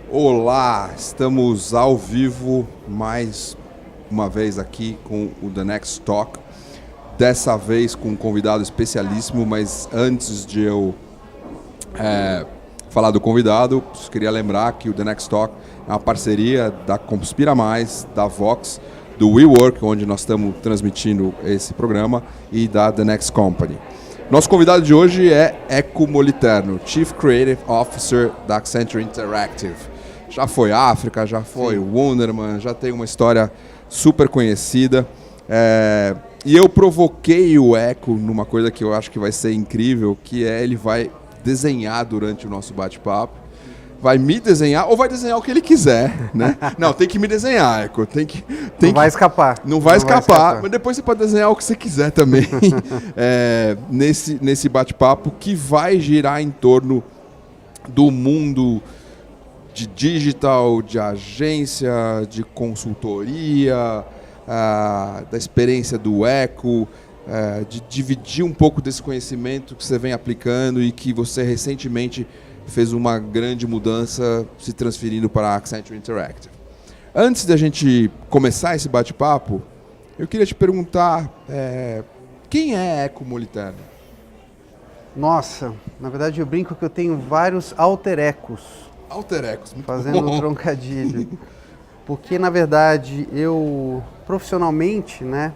Olá, estamos ao vivo mais uma vez aqui com o The Next Talk. Dessa vez com um convidado especialíssimo, mas antes de eu falar do convidado, queria lembrar que o The Next Talk é uma parceria da Conspira Mais, da Vox, do WeWork, onde nós estamos transmitindo esse programa, e da The Next Company. Nosso convidado de hoje é Eco Moliterno, Chief Creative Officer da Accenture Interactive. Já foi África, já foi Wunderman, já tem uma história super conhecida. E eu provoquei o Eco numa coisa que eu acho que vai ser incrível, que é ele vai desenhar durante o nosso bate-papo. Vai me desenhar ou vai desenhar o que ele quiser, né? Não, tem que me desenhar, Eco. Não vai escapar. Não vai escapar, mas depois você pode desenhar o que você quiser também nesse bate-papo que vai girar em torno do mundo de digital, de agência, de consultoria, da experiência do Eco, de dividir um pouco desse conhecimento que você vem aplicando e que você recentemente fez uma grande mudança se transferindo para a Accenture Interactive. Antes da gente começar esse bate-papo, eu queria te perguntar, quem é Eco Moliterno? Nossa, na verdade eu brinco que eu tenho vários alter ecos. Alter ecos, muito fazendo bom. Um trocadilho. Porque, na verdade, eu profissionalmente, né?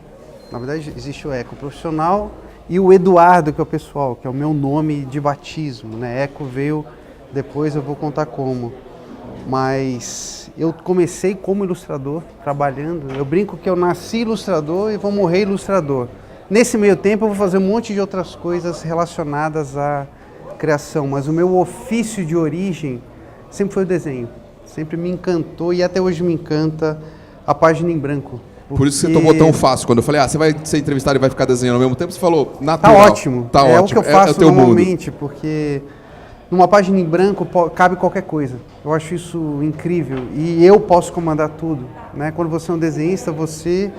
Na verdade, existe o Eco profissional e o Eduardo, que é o pessoal, que é o meu nome de batismo, né? Eco veio depois, eu vou contar como. Mas eu comecei como ilustrador, trabalhando. Eu brinco que eu nasci ilustrador e vou morrer ilustrador. Nesse meio tempo, eu vou fazer um monte de outras coisas relacionadas à criação, mas o meu ofício de origem sempre foi o desenho. Sempre me encantou e até hoje me encanta a página em branco. Por isso que você tomou tão fácil. Quando eu falei, você vai ser entrevistado e vai ficar desenhando ao mesmo tempo, você falou, natural. Tá ótimo. Tá é ótimo. O que eu faço normalmente, mundo. Porque numa página em branco cabe qualquer coisa. Eu acho isso incrível. E eu posso comandar tudo, né? Quando você é um desenhista, você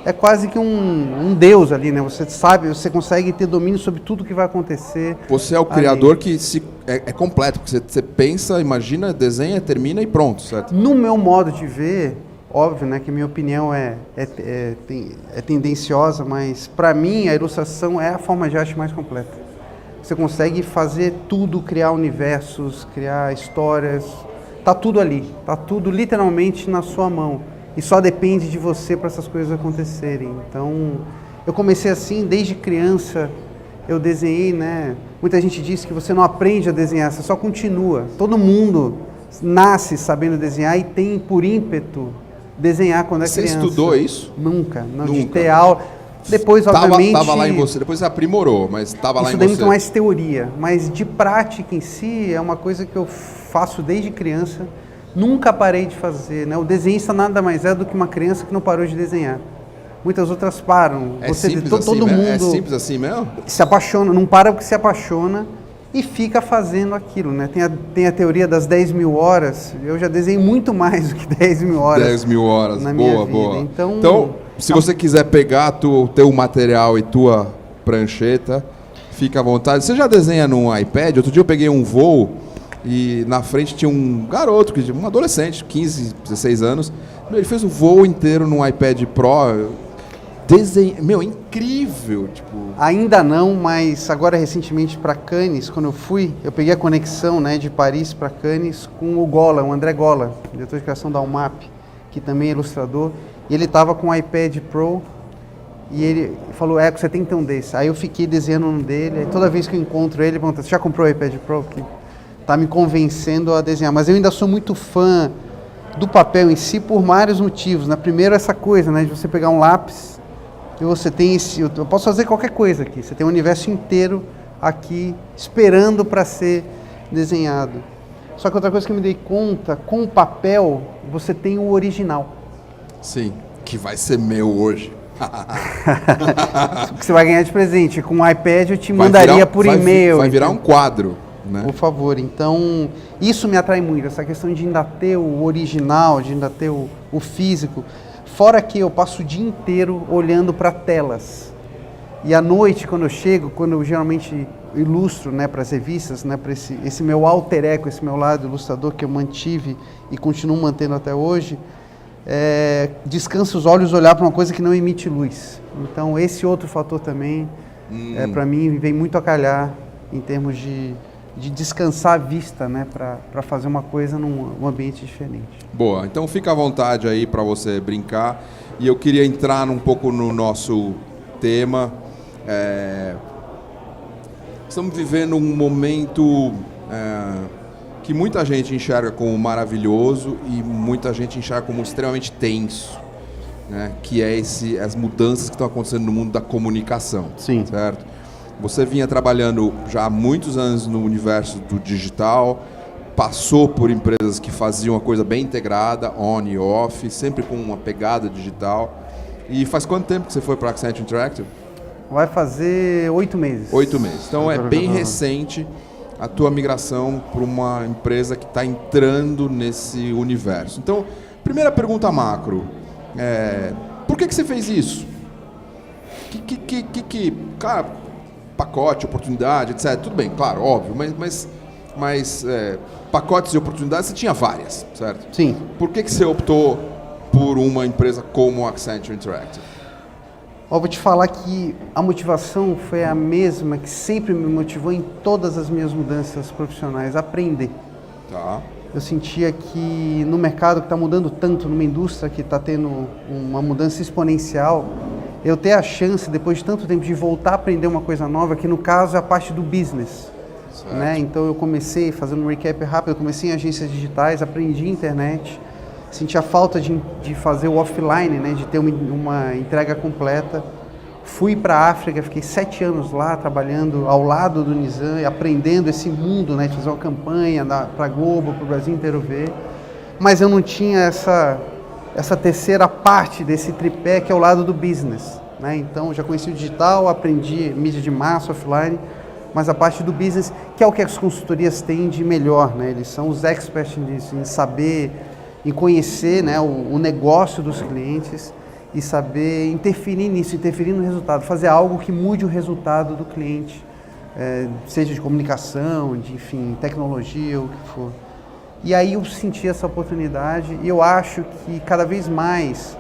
é quase que um deus ali, né? Você sabe, você consegue ter domínio sobre tudo que vai acontecer. Você é o criador que é completo, porque você pensa, imagina, desenha, termina e pronto, certo? No meu modo de ver, óbvio, né, que minha opinião é tendenciosa, mas para mim a ilustração é a forma de arte mais completa. Você consegue fazer tudo, criar universos, criar histórias, tá tudo ali, tá tudo literalmente na sua mão. E só depende de você para essas coisas acontecerem. Então, eu comecei assim desde criança, eu desenhei, né? Muita gente diz que você não aprende a desenhar, você só continua. Todo mundo nasce sabendo desenhar e tem por ímpeto desenhar quando é criança. Você estudou isso? Nunca. De ter aula. Depois, obviamente... Tava lá em você, depois você aprimorou, mas estava lá em você. Estudei muito mais teoria, mas de prática em si é uma coisa que eu faço desde criança. Nunca parei de fazer, né? O desenhista nada mais é do que uma criança que não parou de desenhar. Muitas outras param. Todo mundo é simples assim mesmo? Se apaixona, não para porque se apaixona e fica fazendo aquilo, né? Tem a teoria das 10 mil horas. Eu já desenhei muito mais do que 10 mil horas. 10 mil horas, na boa, minha vida. boa. Então, se você quiser pegar teu material e tua prancheta, fica à vontade. Você já desenha num iPad? Outro dia eu peguei um voo e na frente tinha um garoto, um adolescente, 15, 16 anos. Ele fez o voo inteiro num iPad Pro. Incrível. Ainda não, mas agora recentemente para Cannes, quando eu fui, eu peguei a conexão, né, de Paris para Cannes com o Gola, o André Gola, diretor de criação da UMAP, que também é ilustrador. E ele estava com o iPad Pro e ele falou, Eco, você tem que ter um desse. Aí eu fiquei desenhando um dele, aí toda vez que eu encontro ele pergunta, você já comprou o iPad Pro? Que tá me convencendo a desenhar, mas eu ainda sou muito fã do papel em si por vários motivos, né? Primeiro essa coisa, né, de você pegar um lápis e você tem eu posso fazer qualquer coisa aqui, você tem um universo inteiro aqui esperando para ser desenhado. Só que outra coisa que eu me dei conta, com o papel você tem o original. Sim, que vai ser meu hoje. Que você vai ganhar de presente. Com o iPad eu te mandaria por e-mail. Vai virar um quadro. Né? Por favor, então isso me atrai muito, essa questão de ainda ter o original, de ainda ter o físico, fora que eu passo o dia inteiro olhando para telas. E à noite, quando eu chego, quando eu geralmente ilustro, né, para as revistas, né, para esse meu alter ego, esse meu lado ilustrador que eu mantive e continuo mantendo até hoje, descansa os olhos olhar para uma coisa que não emite luz. Então esse outro fator também, para mim, vem muito a calhar em termos de descansar a vista, né, para fazer uma coisa num ambiente diferente. Boa, então fica à vontade aí para você brincar. E eu queria entrar um pouco no nosso tema. Estamos vivendo um momento que muita gente enxerga como maravilhoso e muita gente enxerga como extremamente tenso, né? Que é as mudanças que estão acontecendo no mundo da comunicação. Sim. Certo? Você vinha trabalhando já há muitos anos no universo do digital, passou por empresas que faziam uma coisa bem integrada, on e off, sempre com uma pegada digital. E faz quanto tempo que você foi para a Accenture Interactive? Vai fazer 8 meses. 8 meses. Então é bem recente a tua migração para uma empresa que está entrando nesse universo. Então, primeira pergunta macro, por que você fez isso? Cara, pacote, oportunidade, etc. Tudo bem, claro, óbvio, mas pacotes e oportunidades você tinha várias, certo? Sim. Por que você optou por uma empresa como a Accenture Interactive? Vou te falar que a motivação foi a mesma que sempre me motivou em todas as minhas mudanças profissionais, aprender. Tá. Eu sentia que no mercado que está mudando tanto, numa indústria que está tendo uma mudança exponencial, eu ter a chance, depois de tanto tempo, de voltar a aprender uma coisa nova, que no caso é a parte do business. Né? Então eu comecei, fazendo um recap rápido, eu comecei em agências digitais, aprendi internet, senti a falta de fazer o offline, né? De ter uma entrega completa. Fui para a África, fiquei 7 anos lá trabalhando ao lado do Nizam e aprendendo esse mundo, né? De fazer uma campanha para a Globo, para o Brasil inteiro ver. Mas eu não tinha essa terceira parte desse tripé que é o lado do business, né? Então já conheci o digital, aprendi mídia de massa, offline, mas a parte do business, que é o que as consultorias têm de melhor, né? Eles são os experts nisso, em saber, em conhecer, né, o negócio dos clientes e saber interferir nisso, interferir no resultado, fazer algo que mude o resultado do cliente, seja de comunicação, de, enfim, tecnologia, o que for. E aí eu senti essa oportunidade e eu acho que cada vez mais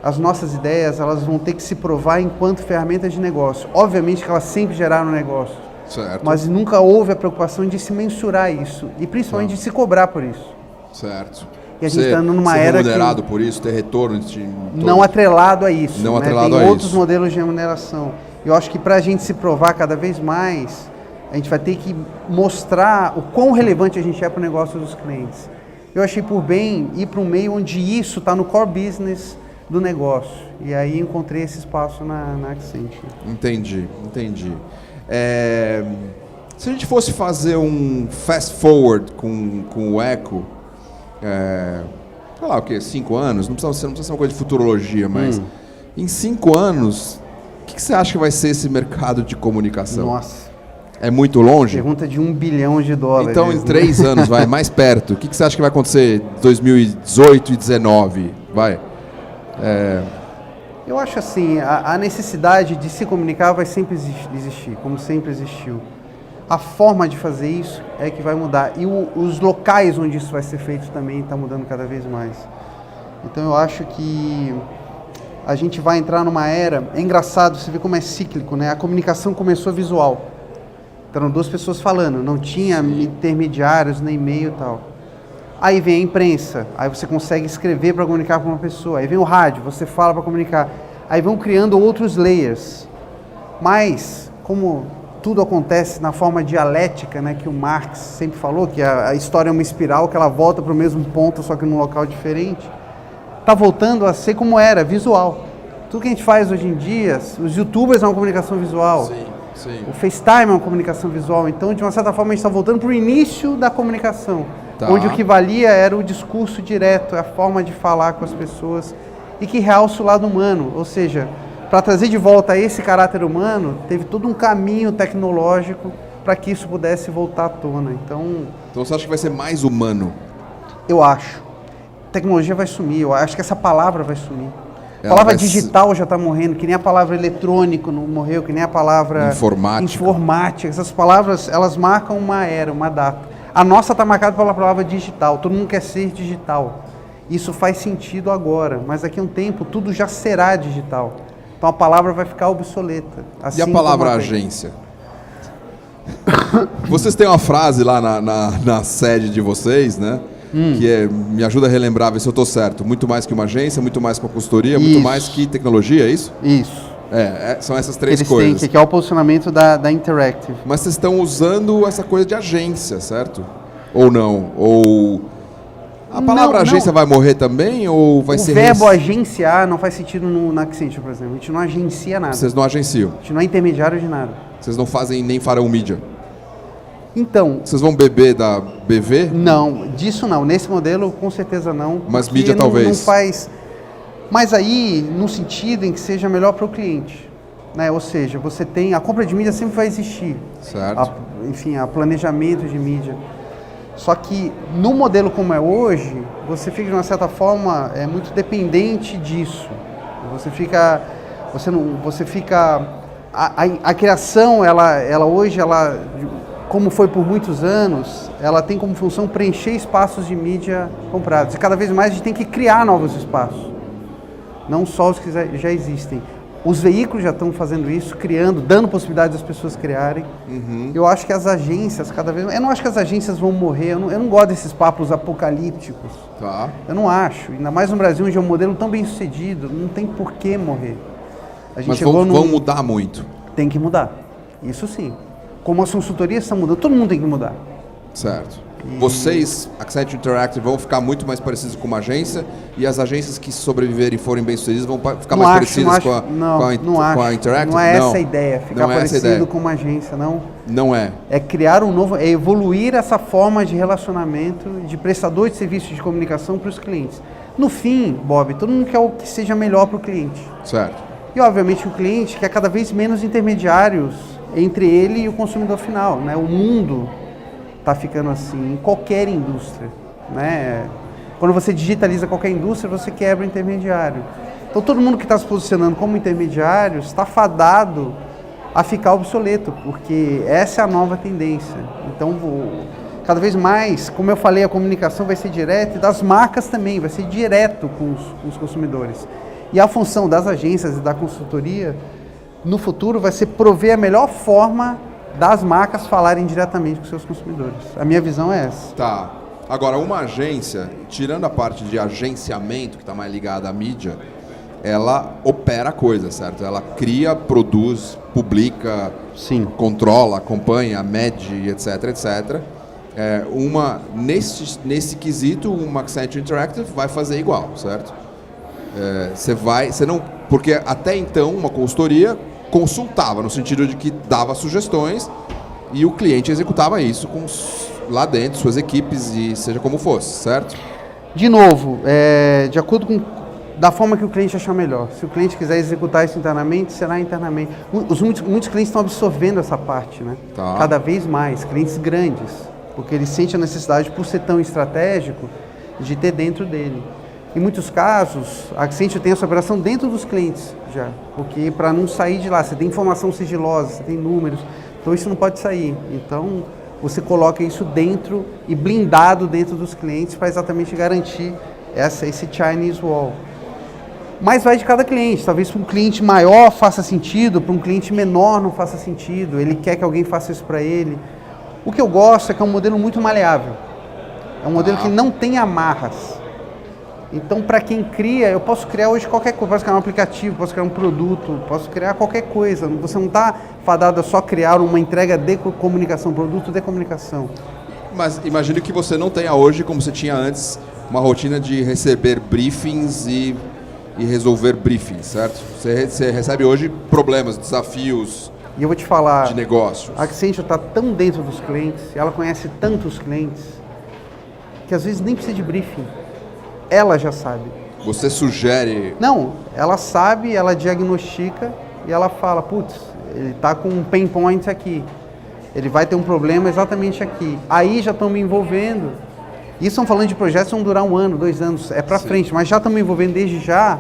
as nossas ideias elas vão ter que se provar enquanto ferramentas de negócio. Obviamente que elas sempre geraram negócio, certo. Mas nunca houve a preocupação de se mensurar isso e principalmente de se cobrar por isso. Certo. E a gente está numa era remunerado por isso, ter retorno não atrelado a isso. Não, né? Atrelado Tem a outros isso. Modelos de remuneração. Eu acho que para a gente se provar cada vez mais, a gente vai ter que mostrar o quão relevante a gente é para o negócio dos clientes. Eu achei por bem ir para um meio onde isso está no core business do negócio. E aí encontrei esse espaço na Accenture. Entendi. Se a gente fosse fazer um fast forward com o Eco, sei lá o quê, 5 anos, não precisa ser uma coisa de futurologia, mas em 5 anos, o que você acha que vai ser esse mercado de comunicação? Nossa. É muito longe? Pergunta de $1 bilhão. Então, em 3 anos, vai mais perto. O que você acha que vai acontecer em 2018 e 2019? Vai. Eu acho assim, a necessidade de se comunicar vai sempre existir, como sempre existiu. A forma de fazer isso é que vai mudar. E os locais onde isso vai ser feito também está mudando cada vez mais. Então eu acho que a gente vai entrar numa era... É engraçado, você vê como é cíclico, né? A comunicação começou visual. Então eram 2 pessoas falando, não tinha intermediários, nem e-mail e tal. Aí vem a imprensa, aí você consegue escrever para comunicar com uma pessoa. Aí vem o rádio, você fala para comunicar. Aí vão criando outros layers. Mas, como tudo acontece na forma dialética, né, que o Marx sempre falou, que a história é uma espiral, que ela volta para o mesmo ponto, só que num local diferente, está voltando a ser como era, visual. Tudo que a gente faz hoje em dia, os youtubers é uma comunicação visual. Sim. O FaceTime é uma comunicação visual. Então, de uma certa forma, a gente está voltando para o início da comunicação. Tá. Onde o que valia era o discurso direto, a forma de falar com as pessoas e que realça o lado humano. Ou seja, para trazer de volta esse caráter humano, teve todo um caminho tecnológico para que isso pudesse voltar à tona. Então você acha que vai ser mais humano? Eu acho. Tecnologia vai sumir, eu acho que essa palavra vai sumir. A palavra digital já está morrendo, que nem a palavra eletrônico não morreu, que nem a palavra informática. Essas palavras, elas marcam uma era, uma data. A nossa está marcada pela palavra digital, todo mundo quer ser digital. Isso faz sentido agora, mas daqui a um tempo tudo já será digital. Então a palavra vai ficar obsoleta. Assim, e a palavra agência? Vocês têm uma frase lá na sede de vocês, né? Que me ajuda a relembrar, ver se eu estou certo. Muito mais que uma agência, muito mais que uma consultoria, muito mais que tecnologia, é isso? Isso. São essas três coisas. Que é o posicionamento da Interactive. Mas vocês estão usando essa coisa de agência, certo? Ou não? Ou a palavra agência vai morrer também? Ou vai ser... O verbo agenciar não faz sentido na Accenture, por exemplo. A gente não agencia nada. Vocês não agenciam? A gente não é intermediário de nada. Vocês não fazem nem farão mídia? Então... Vocês vão beber da BV? Não, disso não. Nesse modelo, com certeza não. Mas mídia talvez? Não faz... Mas aí, no sentido em que seja melhor para o cliente. Né? Ou seja, você tem... A compra de mídia sempre vai existir. Certo. Enfim, a planejamento de mídia. Só que, no modelo como é hoje, você fica, de uma certa forma, muito dependente disso. Você fica... A criação, ela hoje, como foi por muitos anos, ela tem como função preencher espaços de mídia comprados. E cada vez mais a gente tem que criar novos espaços. Não só os que já existem. Os veículos já estão fazendo isso, criando, dando possibilidade das pessoas criarem. Eu acho que as agências, cada vez mais... Eu não acho que as agências vão morrer. Eu não gosto desses papos apocalípticos. Tá. Eu não acho. Ainda mais no Brasil, onde é um modelo tão bem sucedido, não tem por que morrer. Mas vão mudar muito. Tem que mudar. Isso sim. Como as consultorias estão mudando, todo mundo tem que mudar. Certo. Vocês, Accenture Interactive, vão ficar muito mais parecidos com uma agência e as agências que sobreviverem e forem bem-sucedidas vão ficar mais parecidas com a Interactive? Não é essa a ideia, ficar parecido com uma agência, não. Não é. É criar é evoluir essa forma de relacionamento de prestador de serviços de comunicação para os clientes. No fim, Bob, todo mundo quer o que seja melhor para o cliente. Certo. E, obviamente, o cliente quer cada vez menos intermediários entre ele e o consumidor final, né? O mundo está ficando assim em qualquer indústria, né? Quando você digitaliza qualquer indústria, você quebra o intermediário. Então, todo mundo que está se posicionando como intermediário está fadado a ficar obsoleto, porque essa é a nova tendência. Então, cada vez mais, como eu falei, a comunicação vai ser direta e das marcas também, vai ser direto com os consumidores. E a função das agências e da consultoria, no futuro, vai ser prover a melhor forma das marcas falarem diretamente com seus consumidores. A minha visão é essa. Tá. Agora, uma agência, tirando a parte de agenciamento, que está mais ligada à mídia, ela opera a coisa, certo? Ela cria, produz, publica, sim, controla, acompanha, mede, etc, etc. Nesse quesito, uma Accenture Interactive vai fazer igual, certo? Porque até então uma consultoria consultava, no sentido de que dava sugestões e o cliente executava isso lá dentro, suas equipes e seja como fosse, certo? De novo, de acordo da forma que o cliente achar melhor. Se o cliente quiser executar isso internamente, será internamente. Muitos clientes estão absorvendo essa parte, né? Tá. Cada vez mais, clientes grandes, porque eles sentem a necessidade, por ser tão estratégico, de ter dentro dele. Em muitos casos, a Accenture tem essa operação dentro dos clientes já, porque para não sair de lá, você tem informação sigilosa, você tem números, então isso não pode sair. Então, você coloca isso dentro e blindado dentro dos clientes para exatamente garantir esse Chinese Wall. Mas vai de cada cliente, talvez para um cliente maior faça sentido, para um cliente menor não faça sentido, ele quer que alguém faça isso para ele. O que eu gosto é que é um modelo muito maleável, é um modelo que não tem amarras. Então, para quem cria, eu posso criar hoje qualquer coisa, posso criar um aplicativo, posso criar um produto, posso criar qualquer coisa. Você não está fadado a só criar uma entrega de comunicação, produto de comunicação. Mas imagino que você não tenha hoje, como você tinha antes, uma rotina de receber briefings e resolver briefings, certo? Você recebe hoje problemas, desafios e eu vou te falar, de negócios. A Accenture está tão dentro dos clientes, ela conhece tantos clientes, que às vezes nem precisa de briefing. Ela já sabe. Você sugere... Não, ela sabe, ela diagnostica e ela fala, putz, ele está com um pain point aqui, ele vai ter um problema exatamente aqui. Aí já estão me envolvendo. Isso estão falando de projetos que vão durar 1 ano, 2 anos, é para frente, mas já estão me envolvendo desde já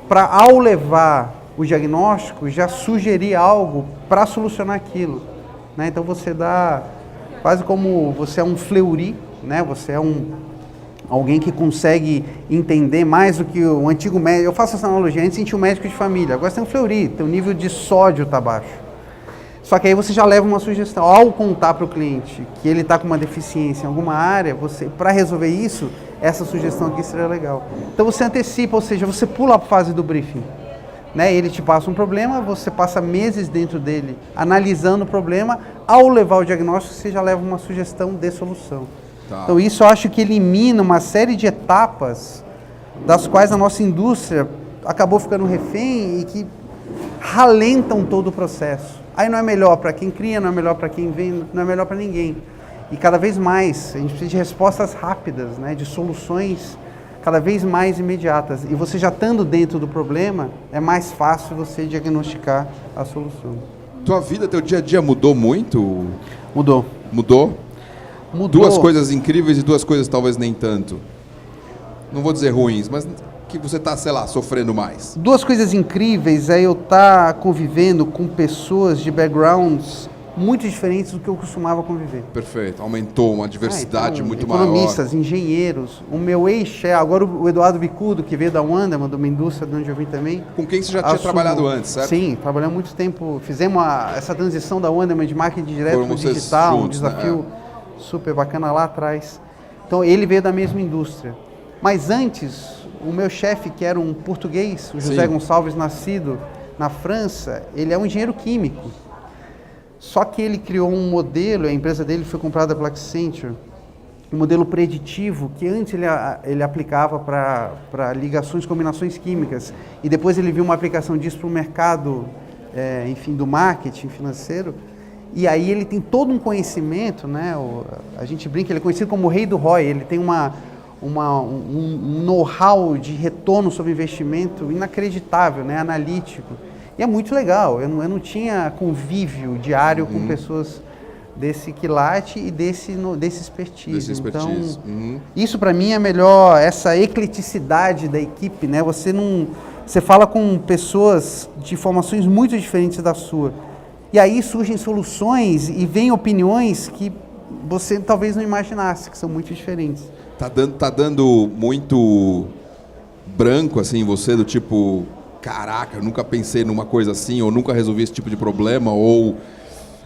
para, ao levar o diagnóstico, já sugerir algo para solucionar aquilo, né? Então você dá, quase como você é um Fleury, né? Você é alguém que consegue entender mais do que o antigo médico. Eu faço essa analogia, antes tinha um médico de família, agora você tem um Fleury, teu nível de sódio está baixo. Só que aí você já leva uma sugestão. Ao contar para o cliente que ele está com uma deficiência em alguma área, você, para resolver isso, essa sugestão aqui seria legal. Então você antecipa, ou seja, você pula a fase do briefing. Né? Ele te passa um problema, você passa meses dentro dele analisando o problema. Ao levar o diagnóstico, você já leva uma sugestão de solução. Tá. Então isso eu acho que elimina uma série de etapas das quais a nossa indústria acabou ficando refém e que ralentam todo o processo. Aí não é melhor para quem cria, não é melhor para quem vende, não é melhor para ninguém. E cada vez mais, a gente precisa de respostas rápidas, né, de soluções cada vez mais imediatas. E você já estando dentro do problema, é mais fácil você diagnosticar a solução. Tua vida, teu dia a dia mudou muito? Mudou. Mudou? Mudou. Duas coisas incríveis e duas coisas talvez nem tanto. Não vou dizer ruins, mas que você está, sei lá, sofrendo mais. Duas coisas incríveis é eu estar convivendo com pessoas de backgrounds muito diferentes do que eu costumava conviver. Perfeito. Aumentou uma diversidade muito economistas, maior. engenheiros. O meu ex-chefe, agora o Eduardo Bicudo, que veio da Wanderman, de uma indústria de onde eu vim também. Com quem você já tinha trabalhado antes, certo? Sim, trabalhamos muito tempo. Fizemos essa transição da Wanderman de marketing direto para o digital, juntos, um desafio super bacana lá atrás. Então ele veio da mesma indústria. Mas antes, o meu chefe, que era um português, o José Gonçalves, nascido na França, ele é um engenheiro químico. Só que ele criou um modelo, a empresa dele foi comprada pela Accenture, um modelo preditivo que antes ele aplicava para ligações, combinações químicas, e depois ele viu uma aplicação disso para o mercado, do marketing financeiro, e aí ele tem todo um conhecimento, né? A gente brinca, ele é conhecido como o rei do ROI, ele tem um know-how de retorno sobre investimento inacreditável, né? Analítico. E é muito legal, eu não tinha convívio diário com pessoas desse quilate e desse expertise. Então, isso para mim é melhor, essa ecleticidade da equipe, né? Você fala com pessoas de formações muito diferentes da sua. E aí surgem soluções e vêm opiniões que você talvez não imaginasse, que são muito diferentes. Tá dando muito branco assim em você, do tipo, caraca, eu nunca pensei numa coisa assim, ou nunca resolvi esse tipo de problema, ou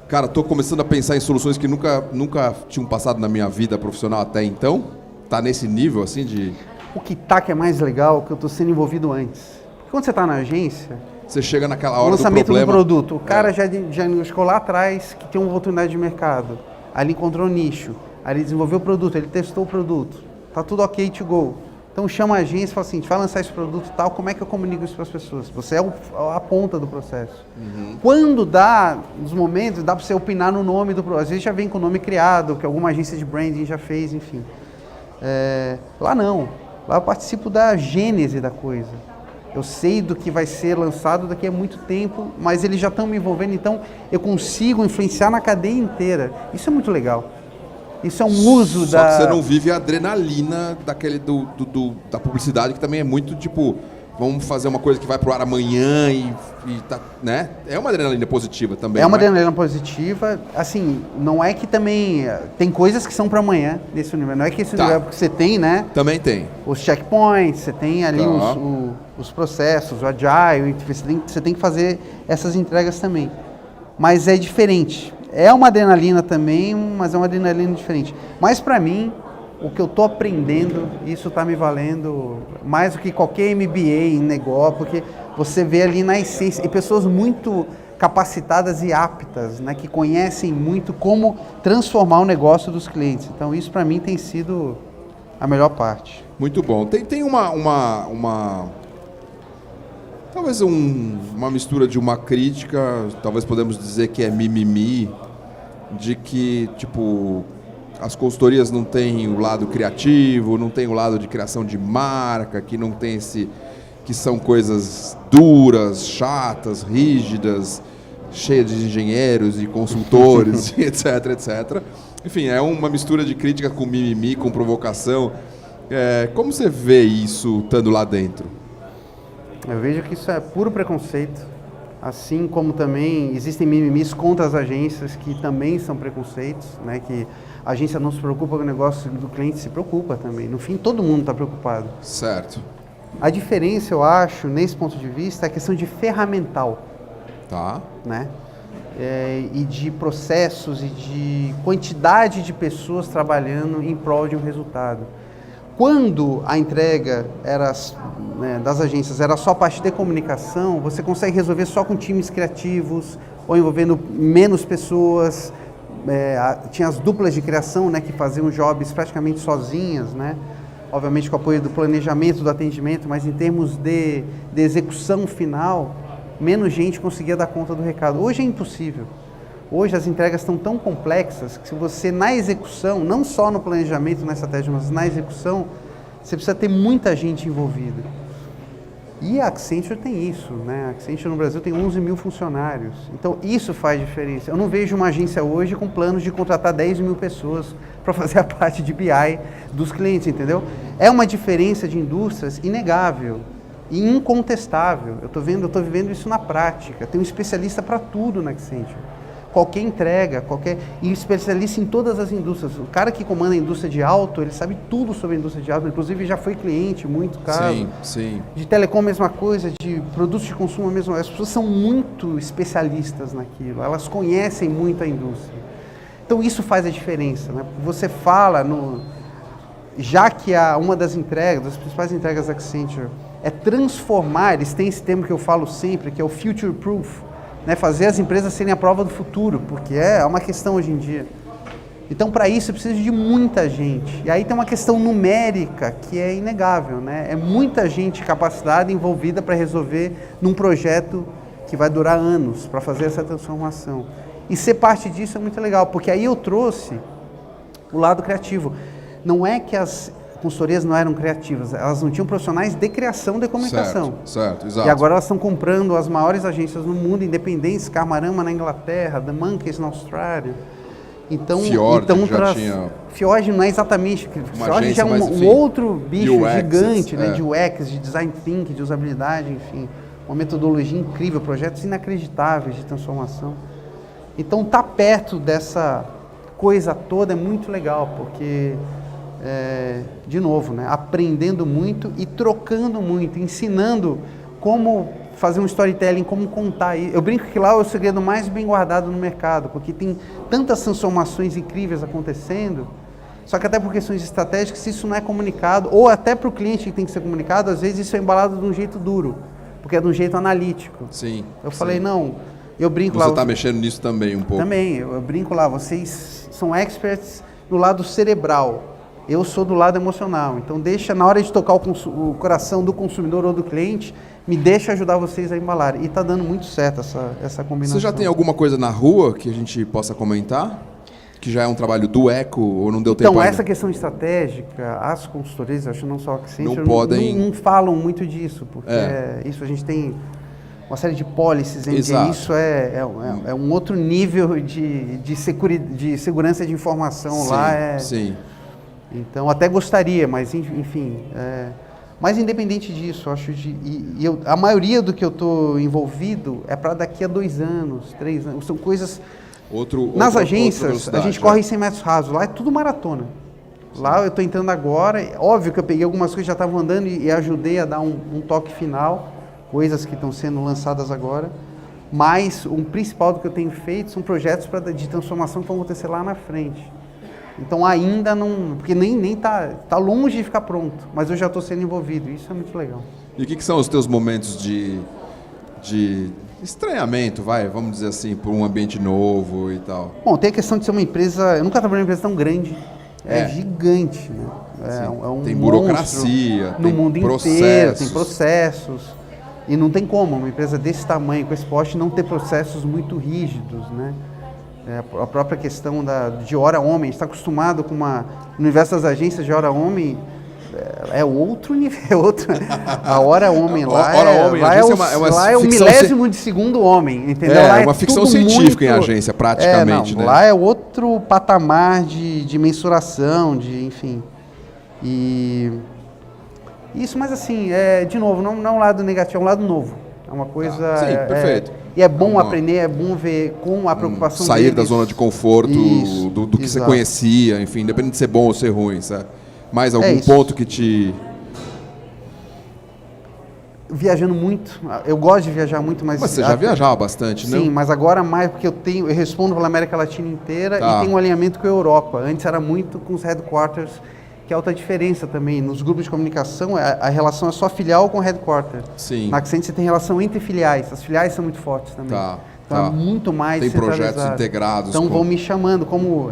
cara, tô começando a pensar em soluções que nunca tinham passado na minha vida profissional até então? Tá nesse nível assim de... O que é mais legal, que eu tô sendo envolvido antes. Porque quando você tá na agência... Você chega naquela hora do problema... O lançamento do produto, o cara já diagnosticou lá atrás que tem uma oportunidade de mercado. Aí ele encontrou nicho, aí ele desenvolveu o produto, ele testou o produto. Tá tudo ok to go. Então chama a agência e fala assim, a gente vai lançar esse produto e tal, como é que eu comunico isso para as pessoas? Você é a ponta do processo. Quando dá, nos momentos, dá para você opinar no nome do produto. Às vezes já vem com o nome criado, que alguma agência de branding já fez, enfim. Lá não. Lá eu participo da gênese da coisa. Eu sei do que vai ser lançado daqui a muito tempo, mas eles já estão me envolvendo, então eu consigo influenciar na cadeia inteira. Isso é muito legal. Isso é um uso Só que você não vive a adrenalina da publicidade, que também é muito tipo, vamos fazer uma coisa que vai pro ar amanhã e tá, né? É uma adrenalina positiva também. É uma adrenalina positiva, assim, não é que também tem coisas que são para amanhã nesse universo, não é que esse universo que você tem, né? Também tem. Os checkpoints, você tem ali os processos, o agile, você tem que fazer essas entregas também. Mas é diferente. É uma adrenalina também, mas é uma adrenalina diferente. Mas para mim, o que eu estou aprendendo, isso está me valendo mais do que qualquer MBA em negócio, porque você vê ali na essência, e pessoas muito capacitadas e aptas, né, que conhecem muito como transformar o negócio dos clientes. Então isso para mim tem sido a melhor parte. Muito bom. Tem talvez uma mistura de uma crítica, talvez podemos dizer que é mimimi, de que, tipo, as consultorias não têm o lado criativo, não tem o lado de criação de marca, que não tem que são coisas duras, chatas, rígidas, cheias de engenheiros e consultores, etc, etc. Enfim, é uma mistura de crítica com mimimi, com provocação. Como você vê isso estando lá dentro? Eu vejo que isso é puro preconceito, assim como também existem mimimis contra as agências, que também são preconceitos, né? Que a agência não se preocupa com o negócio do cliente, se preocupa também. No fim, todo mundo está preocupado. Certo. A diferença, eu acho, nesse ponto de vista, é a questão de ferramental. Tá. Né? E de processos e de quantidade de pessoas trabalhando em prol de um resultado. Quando a entrega era, né, das agências era só parte de comunicação, você consegue resolver só com times criativos ou envolvendo menos pessoas. Tinha as duplas de criação, né, que faziam jobs praticamente sozinhas, né? Obviamente com o apoio do planejamento, do atendimento, mas em termos de execução final, menos gente conseguia dar conta do recado. Hoje é impossível. Hoje as entregas estão tão complexas que se você, na execução, não só no planejamento, na estratégia, mas na execução, você precisa ter muita gente envolvida. E a Accenture tem isso, né? A Accenture no Brasil tem 11 mil funcionários. Então isso faz diferença. Eu não vejo uma agência hoje com planos de contratar 10 mil pessoas para fazer a parte de BI dos clientes, entendeu? É uma diferença de indústrias inegável e incontestável. Eu estou vivendo isso na prática. Tem um especialista para tudo na Accenture. Qualquer entrega, e especialista em todas as indústrias. O cara que comanda a indústria de auto, ele sabe tudo sobre a indústria de auto, inclusive já foi cliente, muito caro. Sim, sim. De telecom, mesma coisa, de produtos de consumo, a mesma coisa. As pessoas são muito especialistas naquilo, elas conhecem muito a indústria. Então isso faz a diferença, né? Você fala, já que uma das entregas, das principais entregas da Accenture, é transformar, eles têm esse termo que eu falo sempre, que é o future proof, né, fazer as empresas serem a prova do futuro, porque é uma questão hoje em dia. Então, para isso, precisa de muita gente. E aí tem uma questão numérica que é inegável, né? É muita gente capacitada, envolvida para resolver num projeto que vai durar anos, para fazer essa transformação. E ser parte disso é muito legal, porque aí eu trouxe o lado criativo. Não é que as consultorias não eram criativas, elas não tinham profissionais de criação de comunicação. Certo, exato. E agora elas estão comprando as maiores agências no mundo, Independence, Karmarama na Inglaterra, The Monkeys na Austrália. Então, Fjord já tinha... Fjord não é exatamente... Fjord já é um outro bicho UX, gigante, né, de UX, de design thinking, de usabilidade, enfim. Uma metodologia incrível, projetos inacreditáveis de transformação. Então, estar perto dessa coisa toda é muito legal, porque... de novo, né, aprendendo muito e trocando muito, ensinando como fazer um storytelling, como contar. Eu brinco que lá é o segredo mais bem guardado no mercado, porque tem tantas transformações incríveis acontecendo, só que até por questões estratégicas, se isso não é comunicado, ou até para o cliente que tem que ser comunicado, às vezes isso é embalado de um jeito duro, porque é de um jeito analítico. Sim. Eu falei, não, eu brinco lá... Você está mexendo nisso também um pouco. Também, eu brinco lá, vocês são experts no lado cerebral. Eu sou do lado emocional, então deixa, na hora de tocar o coração do consumidor ou do cliente, me deixa ajudar vocês a embalar. E está dando muito certo essa combinação. Você já tem alguma coisa na rua que a gente possa comentar? Que já é um trabalho do Eco ou não deu tempo Então, ainda? essa questão estratégica, as consultorias, acho que não só a Accenture, não falam muito disso, porque isso a gente tem uma série de policies, isso é um outro nível de segurança de informação. Sim, lá. Sim. Então, até gostaria, mas enfim... Mas independente disso, eu acho a maioria do que eu estou envolvido é para daqui a 2 anos, 3 anos. São coisas... Nas agências, a gente corre 100 metros rasos. Lá é tudo maratona. Sim. Lá eu estou entrando agora. Óbvio que eu peguei algumas coisas que já estavam andando e ajudei a dar um toque final. Coisas que estão sendo lançadas agora. Mas o principal do que eu tenho feito são projetos de transformação que vão acontecer lá na frente. Então ainda não, porque nem tá longe de ficar pronto, mas eu já estou sendo envolvido, isso é muito legal. E o que são os teus momentos de estranhamento, vamos dizer assim, por um ambiente novo e tal? Bom, tem a questão de ser uma empresa, eu nunca trabalhei em uma empresa tão grande, é gigante, né? É um tem burocracia, no mundo processos. Inteiro, tem processos, e não tem como uma empresa desse tamanho, com esse porte, não ter processos muito rígidos, né? A própria questão de hora homem, a gente está acostumado com no universo das agências de hora homem, é outro nível, a hora homem lá é o milésimo de segundo homem, entendeu? Lá é uma ficção científica em agência, praticamente, né? Lá é outro patamar de mensuração, enfim. Isso, mas assim, de novo, não é um lado negativo, é um lado novo. É uma coisa... Sim, perfeito. E é bom aprender, é bom ver com a preocupação sair deles. da zona de conforto, do que você conhecia, enfim, independente de ser bom ou ser ruim, sabe? Mais algum ponto que te... Viajando muito, eu gosto de viajar muito, mas você já viajava bastante, né? Sim, mas agora mais porque eu respondo pela América Latina inteira e tenho um alinhamento com a Europa. Antes era muito com os headquarters, que é outra diferença também. Nos grupos de comunicação, a relação é só filial com headquarter. Sim. Na Accent você tem relação entre filiais, as filiais são muito fortes também. Então é muito mais tem projetos integrados. Então vão me chamando, como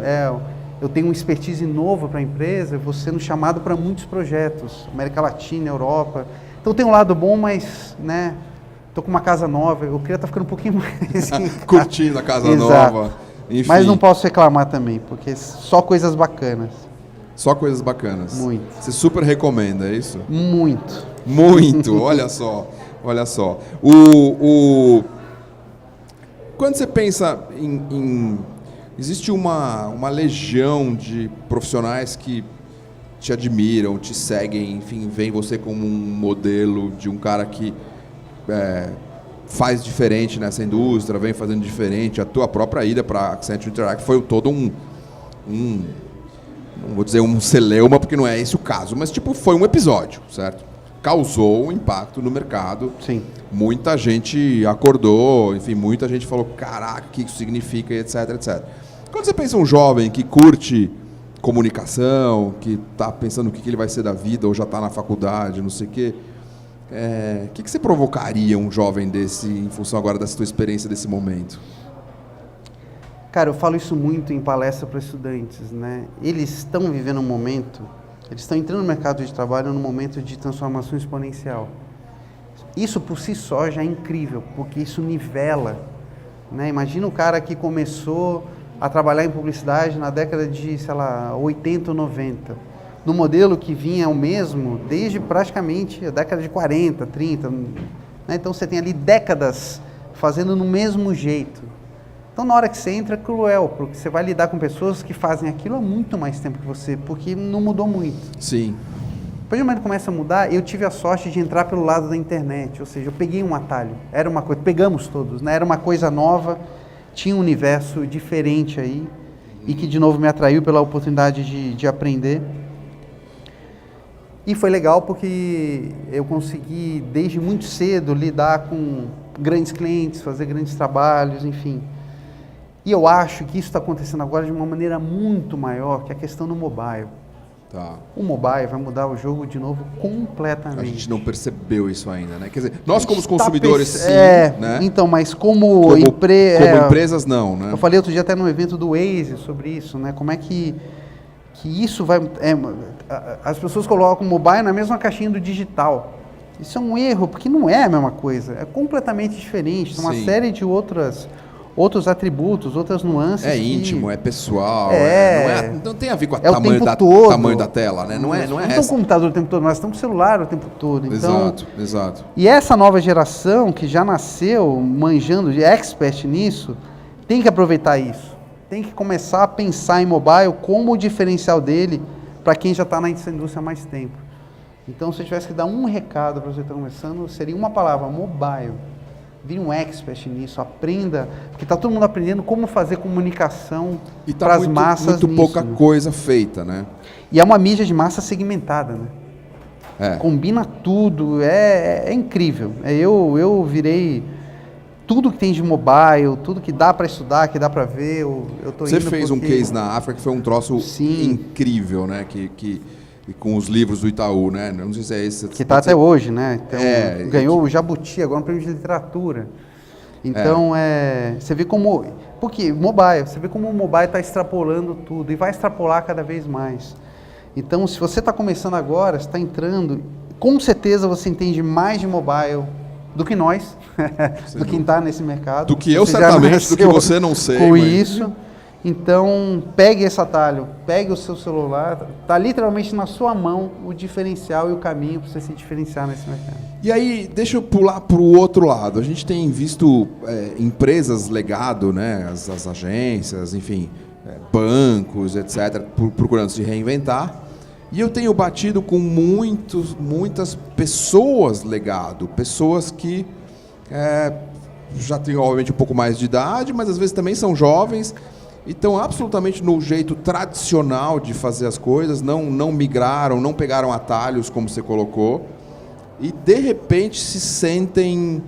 eu tenho uma expertise nova para a empresa, eu vou sendo chamado para muitos projetos, América Latina, Europa. Então tem um lado bom, mas, né, tô com uma casa nova, eu queria estar ficando um pouquinho mais... curtindo a casa nova, enfim. Mas não posso reclamar também, porque só coisas bacanas. Só coisas bacanas. Muito. Você super recomenda, é isso? Muito. Muito, olha só. Quando você pensa existe uma legião de profissionais que te admiram, te seguem, enfim, veem você como um modelo de um cara que faz diferente nessa indústria, vem fazendo diferente. A tua própria ida para a Accenture Interact foi todo não vou dizer um celeuma, porque não é esse o caso, mas tipo, foi um episódio, certo? Causou um impacto no mercado. Sim. Muita gente acordou, enfim, muita gente falou, caraca, o que isso significa, etc, etc. Quando você pensa um jovem que curte comunicação, que está pensando o que ele vai ser da vida, ou já está na faculdade, não sei o quê, o que você provocaria um jovem desse, em função agora dessa tua experiência desse momento? Cara, eu falo isso muito em palestra para estudantes, né? Eles estão vivendo um momento, eles estão entrando no mercado de trabalho num momento de transformação exponencial. Isso por si só já é incrível, porque isso nivela, né? Imagina o cara que começou a trabalhar em publicidade na década de, 80 ou 90, no modelo que vinha o mesmo desde praticamente a década de 40, 30, né? Então você tem ali décadas fazendo no mesmo jeito. Então na hora que você entra é cruel, porque você vai lidar com pessoas que fazem aquilo há muito mais tempo que você, porque não mudou muito. Sim. Depois de momento começa a mudar, eu tive a sorte de entrar pelo lado da internet, ou seja, eu peguei um atalho, era uma coisa, pegamos todos, né? Era uma coisa nova, tinha um universo diferente aí, e que de novo me atraiu pela oportunidade de aprender. E foi legal porque eu consegui, desde muito cedo, lidar com grandes clientes, fazer grandes trabalhos, enfim. E eu acho que isso está acontecendo agora de uma maneira muito maior, que é a questão do mobile. Tá. O mobile vai mudar o jogo de novo completamente. A gente não percebeu isso ainda, né? Quer dizer, nós como consumidores, sim, né? Então, mas como empresas, não, né? Eu falei outro dia até no evento do Waze sobre isso, né? Como é que isso vai... as pessoas colocam o mobile na mesma caixinha do digital. Isso é um erro, porque não é a mesma coisa. É completamente diferente. Tem uma série de outros atributos, outras nuances. É íntimo, é pessoal, não tem a ver com o tamanho da tela, né? Não é o computador o tempo todo, nós estamos com o celular o tempo todo. Então, exato. E essa nova geração que já nasceu manjando de expert nisso, tem que aproveitar isso. Tem que começar a pensar em mobile como o diferencial dele para quem já está na indústria há mais tempo. Então, se eu tivesse que dar um recado para você que está começando, seria uma palavra, mobile. Vire um expert nisso, aprenda, porque está todo mundo aprendendo como fazer comunicação para as massas. E está muito pouca coisa feita, né? E é uma mídia de massa segmentada, né? Combina tudo, é incrível. Eu virei tudo que tem de mobile, tudo que dá para estudar, que dá para ver. Você fez um case na África que foi um troço incrível, né? Que com os livros do Itaú, né? Não sei se é esse. Que está até hoje, né? Então, ganhou o Jabuti, agora um prêmio de literatura. Então, você vê como... Porque mobile, você vê como o mobile está extrapolando tudo e vai extrapolar cada vez mais. Então, se você está começando agora, você está entrando, com certeza você entende mais de mobile do que nós, do que está nesse mercado. Do que eu, certamente, do que você não sei. Com isso... Então, pegue esse atalho, pegue o seu celular, está literalmente na sua mão o diferencial e o caminho para você se diferenciar nesse mercado. E aí, deixa eu pular para o outro lado. A gente tem visto empresas legado, né, as agências, enfim, bancos, etc., procurando se reinventar. E eu tenho batido com muitas pessoas legado, pessoas que já têm, obviamente, um pouco mais de idade, mas às vezes também são jovens e estão absolutamente no jeito tradicional de fazer as coisas, não migraram, não pegaram atalhos, como você colocou, e de repente se sentem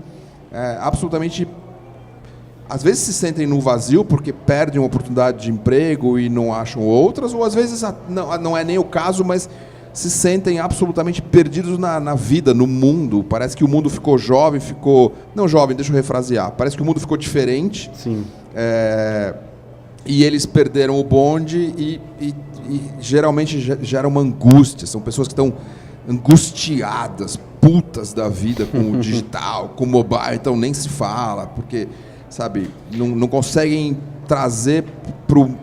absolutamente... Às vezes se sentem no vazio porque perdem uma oportunidade de emprego e não acham outras, ou às vezes não é nem o caso, mas se sentem absolutamente perdidos na vida, no mundo. Parece que o mundo ficou jovem, Não jovem, deixa eu refrasear. Parece que o mundo ficou diferente. Sim. E eles perderam o bonde e geralmente gera uma angústia. São pessoas que estão angustiadas, putas da vida com o digital, com o mobile, então nem se fala, porque... sabe, não conseguem trazer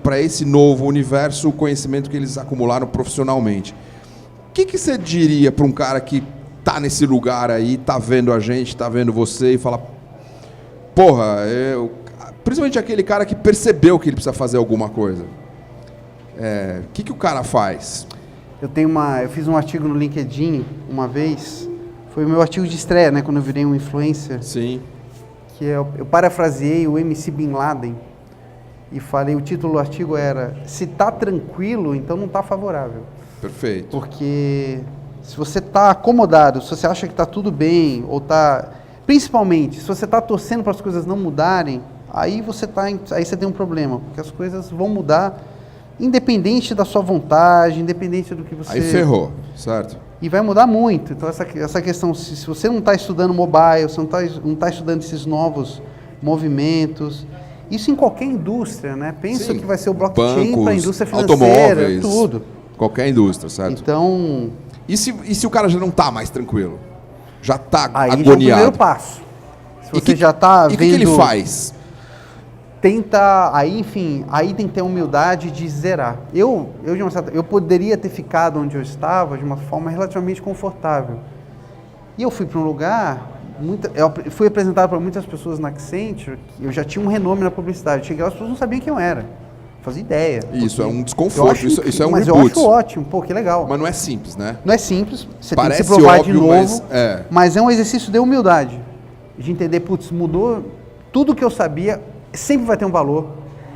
para esse novo universo o conhecimento que eles acumularam profissionalmente. O que você diria para um cara que está nesse lugar aí, está vendo a gente, está vendo você e fala, porra, principalmente aquele cara que percebeu que ele precisa fazer alguma coisa. O que o cara faz? Eu fiz um artigo no LinkedIn uma vez, foi o meu artigo de estreia, né, quando eu virei um influencer. Sim. Que eu parafraseei o MC Bin Laden e falei, o título do artigo era se tá tranquilo, então não tá favorável. Perfeito. Porque se você tá acomodado, se você acha que tá tudo bem, ou tá... Principalmente, se você tá torcendo para as coisas não mudarem, aí você tem um problema, porque as coisas vão mudar independente da sua vontade, independente do que você... Aí ferrou, certo? E vai mudar muito. Então, essa questão, se você não está estudando mobile, você não tá estudando esses novos movimentos, isso em qualquer indústria, né? Pensa que vai ser o blockchain para a indústria financeira, automóveis, tudo. Qualquer indústria, certo? Então... E se o cara já não está mais tranquilo? Já está agoniado? Aí já é o primeiro passo. Se você já está vendo... E o que ele faz? Aí tem que ter a humildade de zerar. Eu poderia ter ficado onde eu estava de uma forma relativamente confortável. E eu fui para um lugar, eu fui apresentado para muitas pessoas na Accenture, eu já tinha um renome na publicidade. Cheguei lá, as pessoas não sabiam quem eu era. Não fazia ideia. Isso é um desconforto, isso é um reboot. Mas eu acho ótimo, pô, que legal. Mas não é simples, né? Não é simples, você Parece tem que se provar óbvio, de novo, mas é um exercício de humildade. De entender, putz, mudou tudo que eu sabia, sempre vai ter um valor,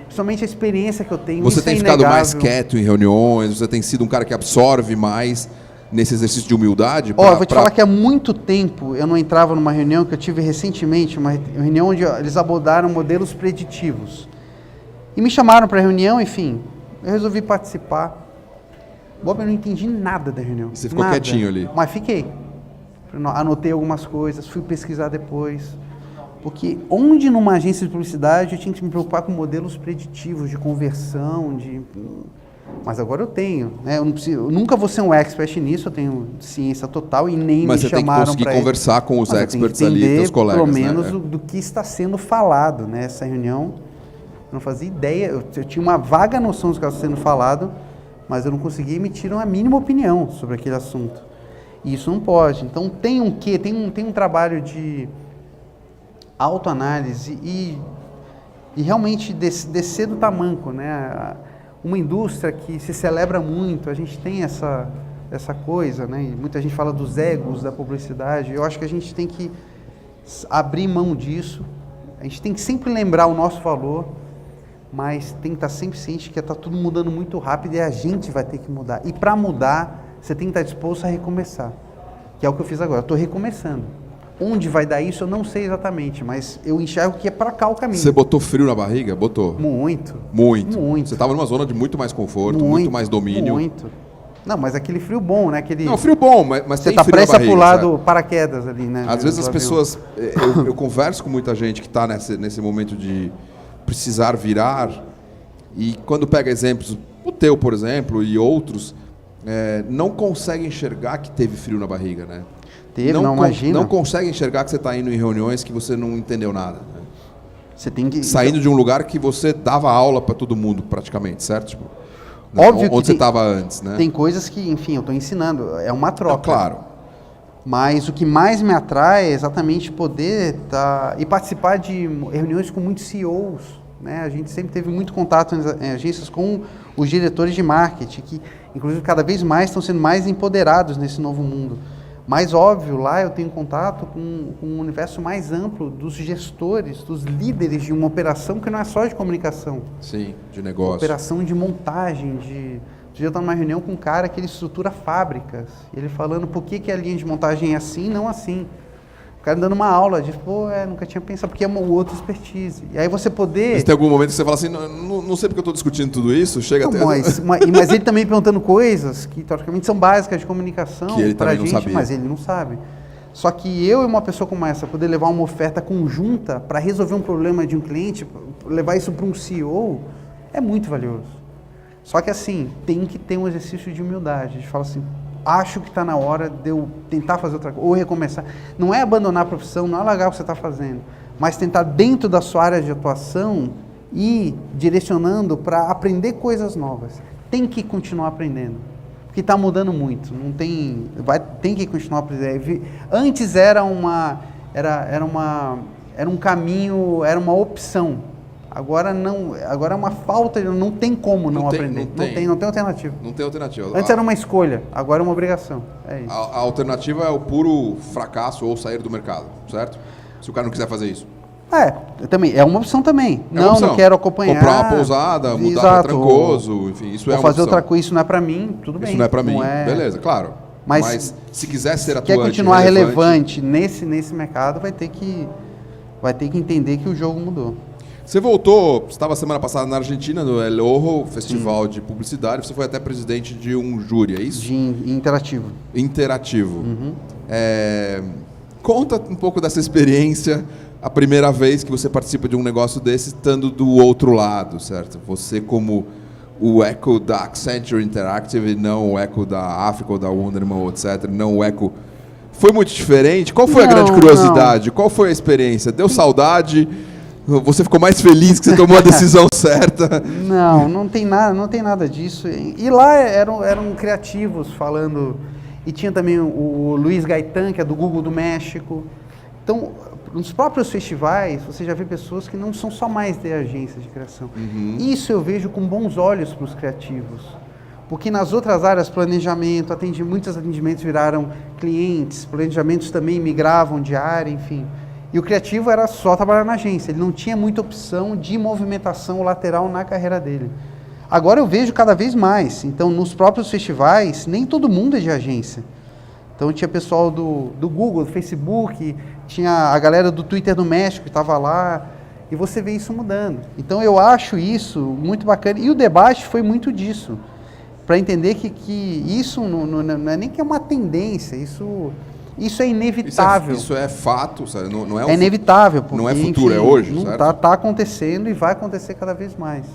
principalmente a experiência que eu tenho. Você tem ficado inegável. mais quieto em reuniões, você tem sido um cara que absorve mais nesse exercício de humildade? Eu vou te falar que há muito tempo eu não entrava numa reunião que eu tive recentemente, uma reunião onde eles abordaram modelos preditivos. E me chamaram para a reunião, enfim, eu resolvi participar. Bob, eu não entendi nada da reunião. E você ficou quietinho ali? Mas fiquei. Anotei algumas coisas, fui pesquisar depois. Porque onde numa agência de publicidade eu tinha que me preocupar com modelos preditivos de conversão, mas agora eu tenho, né? Eu nunca vou ser um expert nisso, eu tenho ciência total e nem mas me chamaram para... Mas você tem que conseguir conversar com os experts ali, teus colegas, pelo menos, né? do que está sendo falado, né? Essa reunião, eu não fazia ideia, eu tinha uma vaga noção do que estava sendo falado, mas eu não conseguia emitir uma mínima opinião sobre aquele assunto. E isso não pode. Então tem um trabalho de autoanálise e realmente descer do tamanco, né? Uma indústria que se celebra muito, a gente tem essa coisa, né? E muita gente fala dos egos da publicidade. Eu acho que a gente tem que abrir mão disso. A gente tem que sempre lembrar o nosso valor, mas tem que estar sempre ciente que está tudo mudando muito rápido e a gente vai ter que mudar. E para mudar, você tem que estar disposto a recomeçar, que é o que eu fiz agora. Eu estou recomeçando. Onde vai dar isso, eu não sei exatamente, mas eu enxergo que é para cá o caminho. Você botou frio na barriga? Botou? Muito. Você estava numa zona de muito mais conforto, muito mais domínio. Muito. Não, mas aquele frio bom, né? Não, frio bom, mas você tem tá frio na barriga. Você está prestes a pular do paraquedas ali, né? Às vezes as pessoas... Eu converso com muita gente que está nesse momento de precisar virar, e quando pega exemplos, o teu, por exemplo, e outros, não consegue enxergar que teve frio na barriga, né? Imagina. Não consegue enxergar que você está indo em reuniões que você não entendeu nada. Né? Você tem que... Saindo de um lugar que você dava aula para todo mundo, praticamente, certo? Tipo, óbvio onde você estava antes, né? Tem coisas que, enfim, eu estou ensinando, é uma troca. Claro. Mas o que mais me atrai é exatamente poder e participar de reuniões com muitos CEOs, né? A gente sempre teve muito contato em agências com os diretores de marketing, que inclusive cada vez mais estão sendo mais empoderados nesse novo mundo. Mais óbvio, lá eu tenho contato com um universo mais amplo dos gestores, dos líderes de uma operação que não é só de comunicação. Sim, de negócio. Operação de montagem, de... Outro dia eu estava numa reunião com um cara que ele estrutura fábricas, e ele falando por que a linha de montagem é assim, não assim. O cara dando uma aula de, nunca tinha pensado, porque é uma outra expertise. E aí você poder... Mas tem algum momento que você fala assim, não sei porque eu estou discutindo tudo isso, chega até... Mas ele também perguntando coisas que, teoricamente, são básicas de comunicação para a gente, sabia. Mas ele não sabe. Só que eu e uma pessoa como essa, poder levar uma oferta conjunta para resolver um problema de um cliente, levar isso para um CEO, é muito valioso. Só que assim, tem que ter um exercício de humildade, de falar assim, acho que está na hora de eu tentar fazer outra coisa, ou recomeçar. Não é abandonar a profissão, não é largar o que você está fazendo, mas tentar dentro da sua área de atuação ir direcionando para aprender coisas novas. Tem que continuar aprendendo, porque está mudando muito, tem que continuar aprendendo. Antes era um caminho, era uma opção. Agora não, agora é uma falta, não tem como não aprender. Não tem alternativa. Não tem alternativa. Antes era uma escolha, agora é uma obrigação. É isso. A alternativa é o puro fracasso ou sair do mercado, certo? Se o cara não quiser fazer isso. Também, é uma opção também. Não quero acompanhar. Comprar uma pousada, mudar para Trancoso, enfim, isso é uma fazer opção. outra coisa, isso não é para mim, tudo bem. Isso não é para mim, beleza, claro. Mas se quiser ser atuante, quer continuar relevante nesse mercado, vai ter que entender que o jogo mudou. Você voltou, você estava semana passada na Argentina, no El Ojo, festival de publicidade, você foi até presidente de um júri, é isso? De interativo. Interativo. Uhum. Conta um pouco dessa experiência, a primeira vez que você participa de um negócio desse, estando do outro lado, certo? Você como o eco da Accenture Interactive e não o eco da Africa ou da Wunderman, etc., não o eco... Foi muito diferente? Qual foi a grande curiosidade? Qual foi a experiência? Deu saudade? Você ficou mais feliz que você tomou a decisão certa? Não tem nada disso. E lá eram criativos falando, e tinha também o Luiz Gaetan, que é do Google do México. Então, nos próprios festivais, você já vê pessoas que não são só mais de agências de criação. Uhum. Isso eu vejo com bons olhos para os criativos. Porque nas outras áreas, planejamento, muitos atendimentos viraram clientes, planejamentos também migravam de área, enfim. E o criativo era só trabalhar na agência, ele não tinha muita opção de movimentação lateral na carreira dele. Agora eu vejo cada vez mais, então nos próprios festivais, nem todo mundo é de agência. Então tinha pessoal do Google, do Facebook, tinha a galera do Twitter do México que estava lá, e você vê isso mudando. Então eu acho isso muito bacana, e o debate foi muito disso, para entender que isso não é nem que é uma tendência, isso é inevitável. Isso é fato, sabe? Não é inevitável. Porque, não é futuro, enfim, é hoje, certo? Está acontecendo e vai acontecer cada vez mais.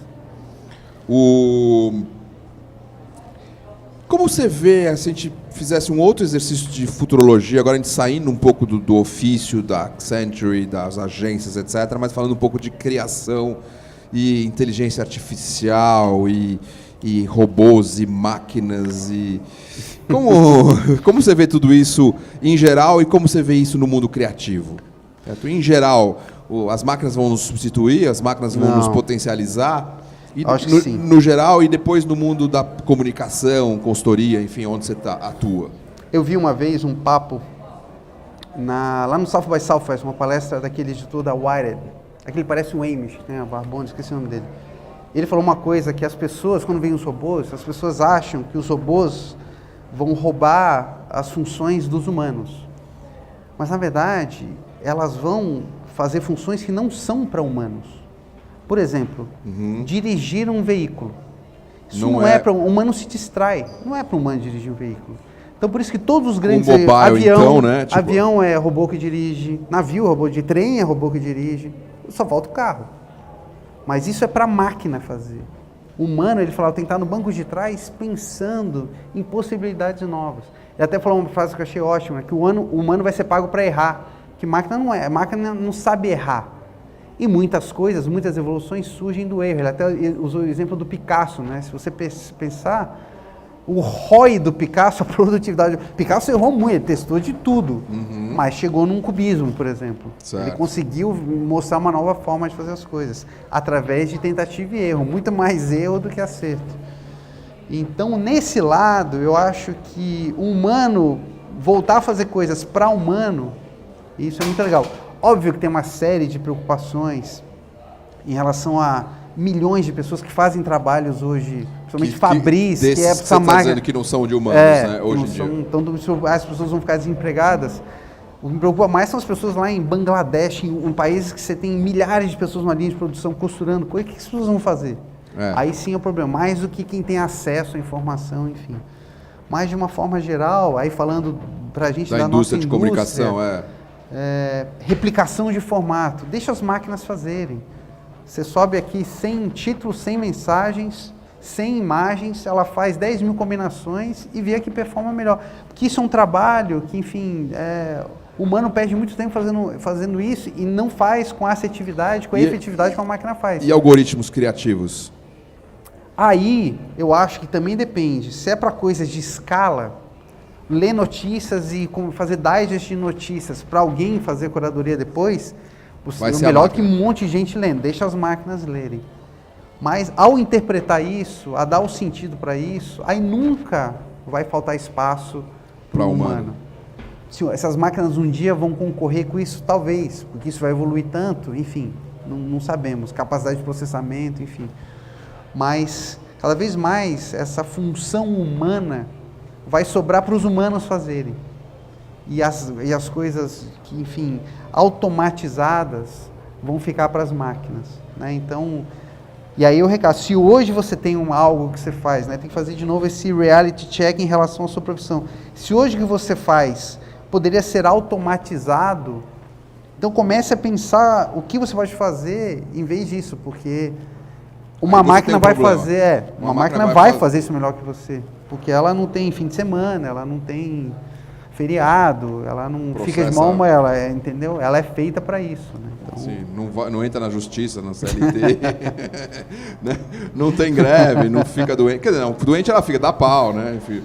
Como você vê, se a gente fizesse um outro exercício de futurologia, agora a gente saindo um pouco do ofício da Accenture, das agências, etc., mas falando um pouco de criação e inteligência artificial e robôs e máquinas e... Como você vê tudo isso em geral e como você vê isso no mundo criativo? Certo? Em geral, as máquinas vão nos substituir, as máquinas vão nos potencializar? E no geral, e depois no mundo da comunicação, consultoria, enfim, onde você atua? Eu vi uma vez um papo lá no South by Southwest, uma palestra daquele editor da Wired, aquele parece um Amish, né, Barbone, esqueci o nome dele. Ele falou uma coisa que as pessoas, quando veem os robôs, as pessoas acham que os robôs vão roubar as funções dos humanos. Mas, na verdade, elas vão fazer funções que não são para humanos. Por exemplo, dirigir um veículo. Isso não é para um humano, se distrai. Não é para um humano dirigir um veículo. Então, por isso que todos os grandes... Avião é robô que dirige, navio é robô de trem é robô que dirige. Só falta o carro. Mas isso é para a máquina fazer. O humano, ele falava, tem que estar no banco de trás pensando em possibilidades novas. Ele até falou uma frase que eu achei ótima, que o humano vai ser pago para errar, que máquina não é, a máquina não sabe errar. E muitas coisas, muitas evoluções surgem do erro. Ele até usou o exemplo do Picasso, né? Se você pensar, o ROI do Picasso, a produtividade. Picasso errou muito, ele testou de tudo, mas chegou num cubismo, por exemplo. Certo. Ele conseguiu mostrar uma nova forma de fazer as coisas, através de tentativa e erro, muito mais erro do que acerto. Então, nesse lado, eu acho que o humano, voltar a fazer coisas para humano, isso é muito legal. Óbvio que tem uma série de preocupações em relação a milhões de pessoas que fazem trabalhos hoje, principalmente Fabris, que é essa máquina... dizendo que não são de humanos, né, hoje em dia. Então, as pessoas vão ficar desempregadas. O que me preocupa mais são as pessoas lá em Bangladesh, em países que você tem milhares de pessoas na linha de produção costurando coisa. O que as pessoas vão fazer? Aí sim é o problema, mais do que quem tem acesso à informação, enfim. Mas de uma forma geral, aí falando pra gente da indústria nossa de comunicação, replicação de formato, deixa as máquinas fazerem. Você sobe aqui sem título, sem mensagens, sem imagens, ela faz 10 mil combinações e vê que performa melhor. Porque isso é um trabalho que, enfim, o humano perde muito tempo fazendo isso e não faz com a assertividade, com a efetividade que a máquina faz. E algoritmos criativos? Aí, eu acho que também depende. Se é para coisas de escala, ler notícias e fazer digest de notícias para alguém fazer curadoria depois, o melhor que um monte de gente lendo, deixa as máquinas lerem. Mas ao interpretar isso, a dar o sentido para isso, aí nunca vai faltar espaço para o humano. Se essas máquinas um dia vão concorrer com isso, talvez, porque isso vai evoluir tanto, enfim, não sabemos, capacidade de processamento, enfim. Mas cada vez mais essa função humana vai sobrar para os humanos fazerem. E as coisas que, enfim, automatizadas vão ficar para as máquinas, né? Então, e aí o recado, se hoje você tem algo que você faz, né, tem que fazer de novo esse reality check em relação à sua profissão. Se hoje o que você faz poderia ser automatizado, então comece a pensar o que você pode fazer em vez disso, porque uma máquina vai fazer, uma máquina vai fazer isso melhor que você, porque ela não tem fim de semana, ela não tem feriado, ela não fica de mão, entendeu? Ela é feita para isso, né? Então... Sim, não entra na justiça, na CLT, né? Não tem greve, não fica doente. Quer dizer, não, doente ela fica, dá pau, né? Enfim,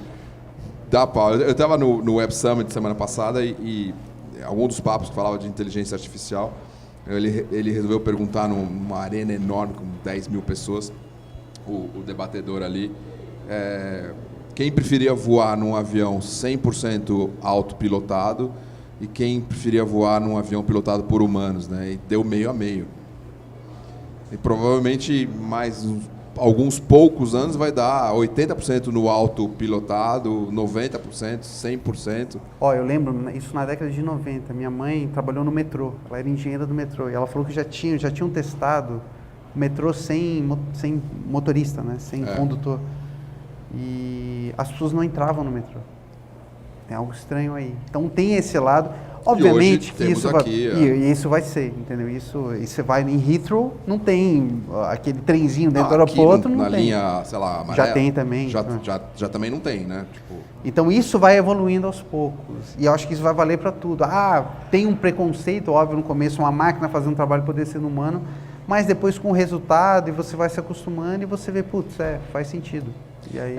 dá pau. Eu estava no Web Summit semana passada e algum dos papos que falava de inteligência artificial, ele resolveu perguntar numa arena enorme com 10 mil pessoas, o debatedor ali, quem preferia voar num avião 100% autopilotado e quem preferia voar num avião pilotado por humanos, né? E deu meio a meio. E provavelmente mais alguns poucos anos vai dar 80% no autopilotado, 90%, 100%. Eu lembro, isso na década de 90, minha mãe trabalhou no metrô, ela era engenheira do metrô, e ela falou que já tinham testado o metrô sem motorista, né? Sem condutor. E as pessoas não entravam no metrô. Tem algo estranho aí. Então tem esse lado. Obviamente que isso vai ser, entendeu? Isso você vai em Heathrow, não tem aquele trenzinho dentro do aeroporto, não tem. Na linha, sei lá, amarela. Já tem também. Já também não tem, né? Tipo... Então isso vai evoluindo aos poucos. E eu acho que isso vai valer para tudo. Tem um preconceito, óbvio, no começo, uma máquina fazendo um trabalho poder ser humano, mas depois com o resultado, e você vai se acostumando e você vê, faz sentido. E aí...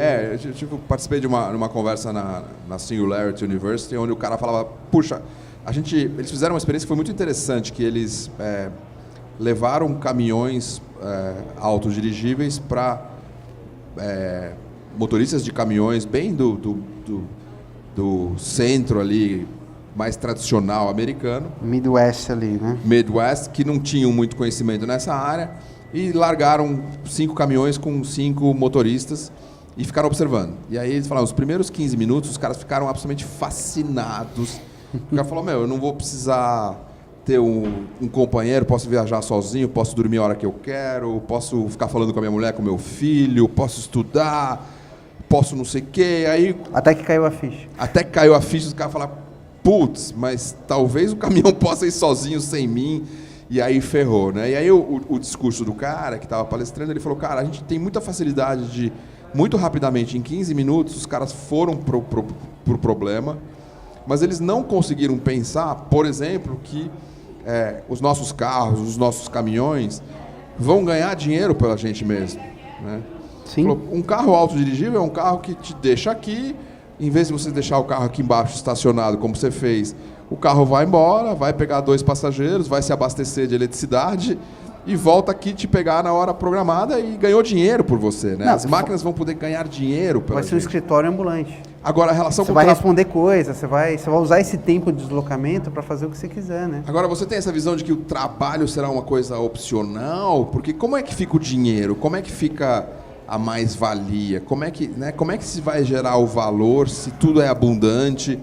eu participei de uma conversa na Singularity University, onde o cara falava, puxa, eles fizeram uma experiência que foi muito interessante, que eles levaram caminhões autodirigíveis para motoristas de caminhões bem do centro ali, mais tradicional americano. Midwest ali, né? Midwest, que não tinham muito conhecimento nessa área, e largaram 5 caminhões com 5 motoristas e ficaram observando. E aí eles falaram, os primeiros 15 minutos, os caras ficaram absolutamente fascinados. O cara falou, eu não vou precisar ter um companheiro, posso viajar sozinho, posso dormir a hora que eu quero, posso ficar falando com a minha mulher, com o meu filho, posso estudar, posso não sei o quê. Aí, até que caiu a ficha. Até que caiu a ficha, os caras falaram, putz, mas talvez o caminhão possa ir sozinho sem mim. E aí ferrou, né? E aí o discurso do cara que estava palestrando, ele falou, cara, a gente tem muita facilidade de, muito rapidamente, em 15 minutos, os caras foram pro problema, mas eles não conseguiram pensar, por exemplo, que os nossos carros, os nossos caminhões vão ganhar dinheiro pela gente mesmo, né? Sim. Falou, um carro autodirigível é um carro que te deixa aqui, em vez de você deixar o carro aqui embaixo estacionado, como você fez, o carro vai embora, vai pegar 2 passageiros, vai se abastecer de eletricidade e volta aqui te pegar na hora programada e ganhou dinheiro por você, né? Não, As máquinas vão poder ganhar dinheiro pela Vai ser um gente. escritório ambulante. Agora, a relação Você com vai o tra- responder coisas, você vai usar esse tempo de deslocamento para fazer o que você quiser, né? Agora, você tem essa visão de que o trabalho será uma coisa opcional? Porque como é que fica o dinheiro? Como é que fica a mais-valia? Como é que, né, como é que se vai gerar o valor se tudo é abundante,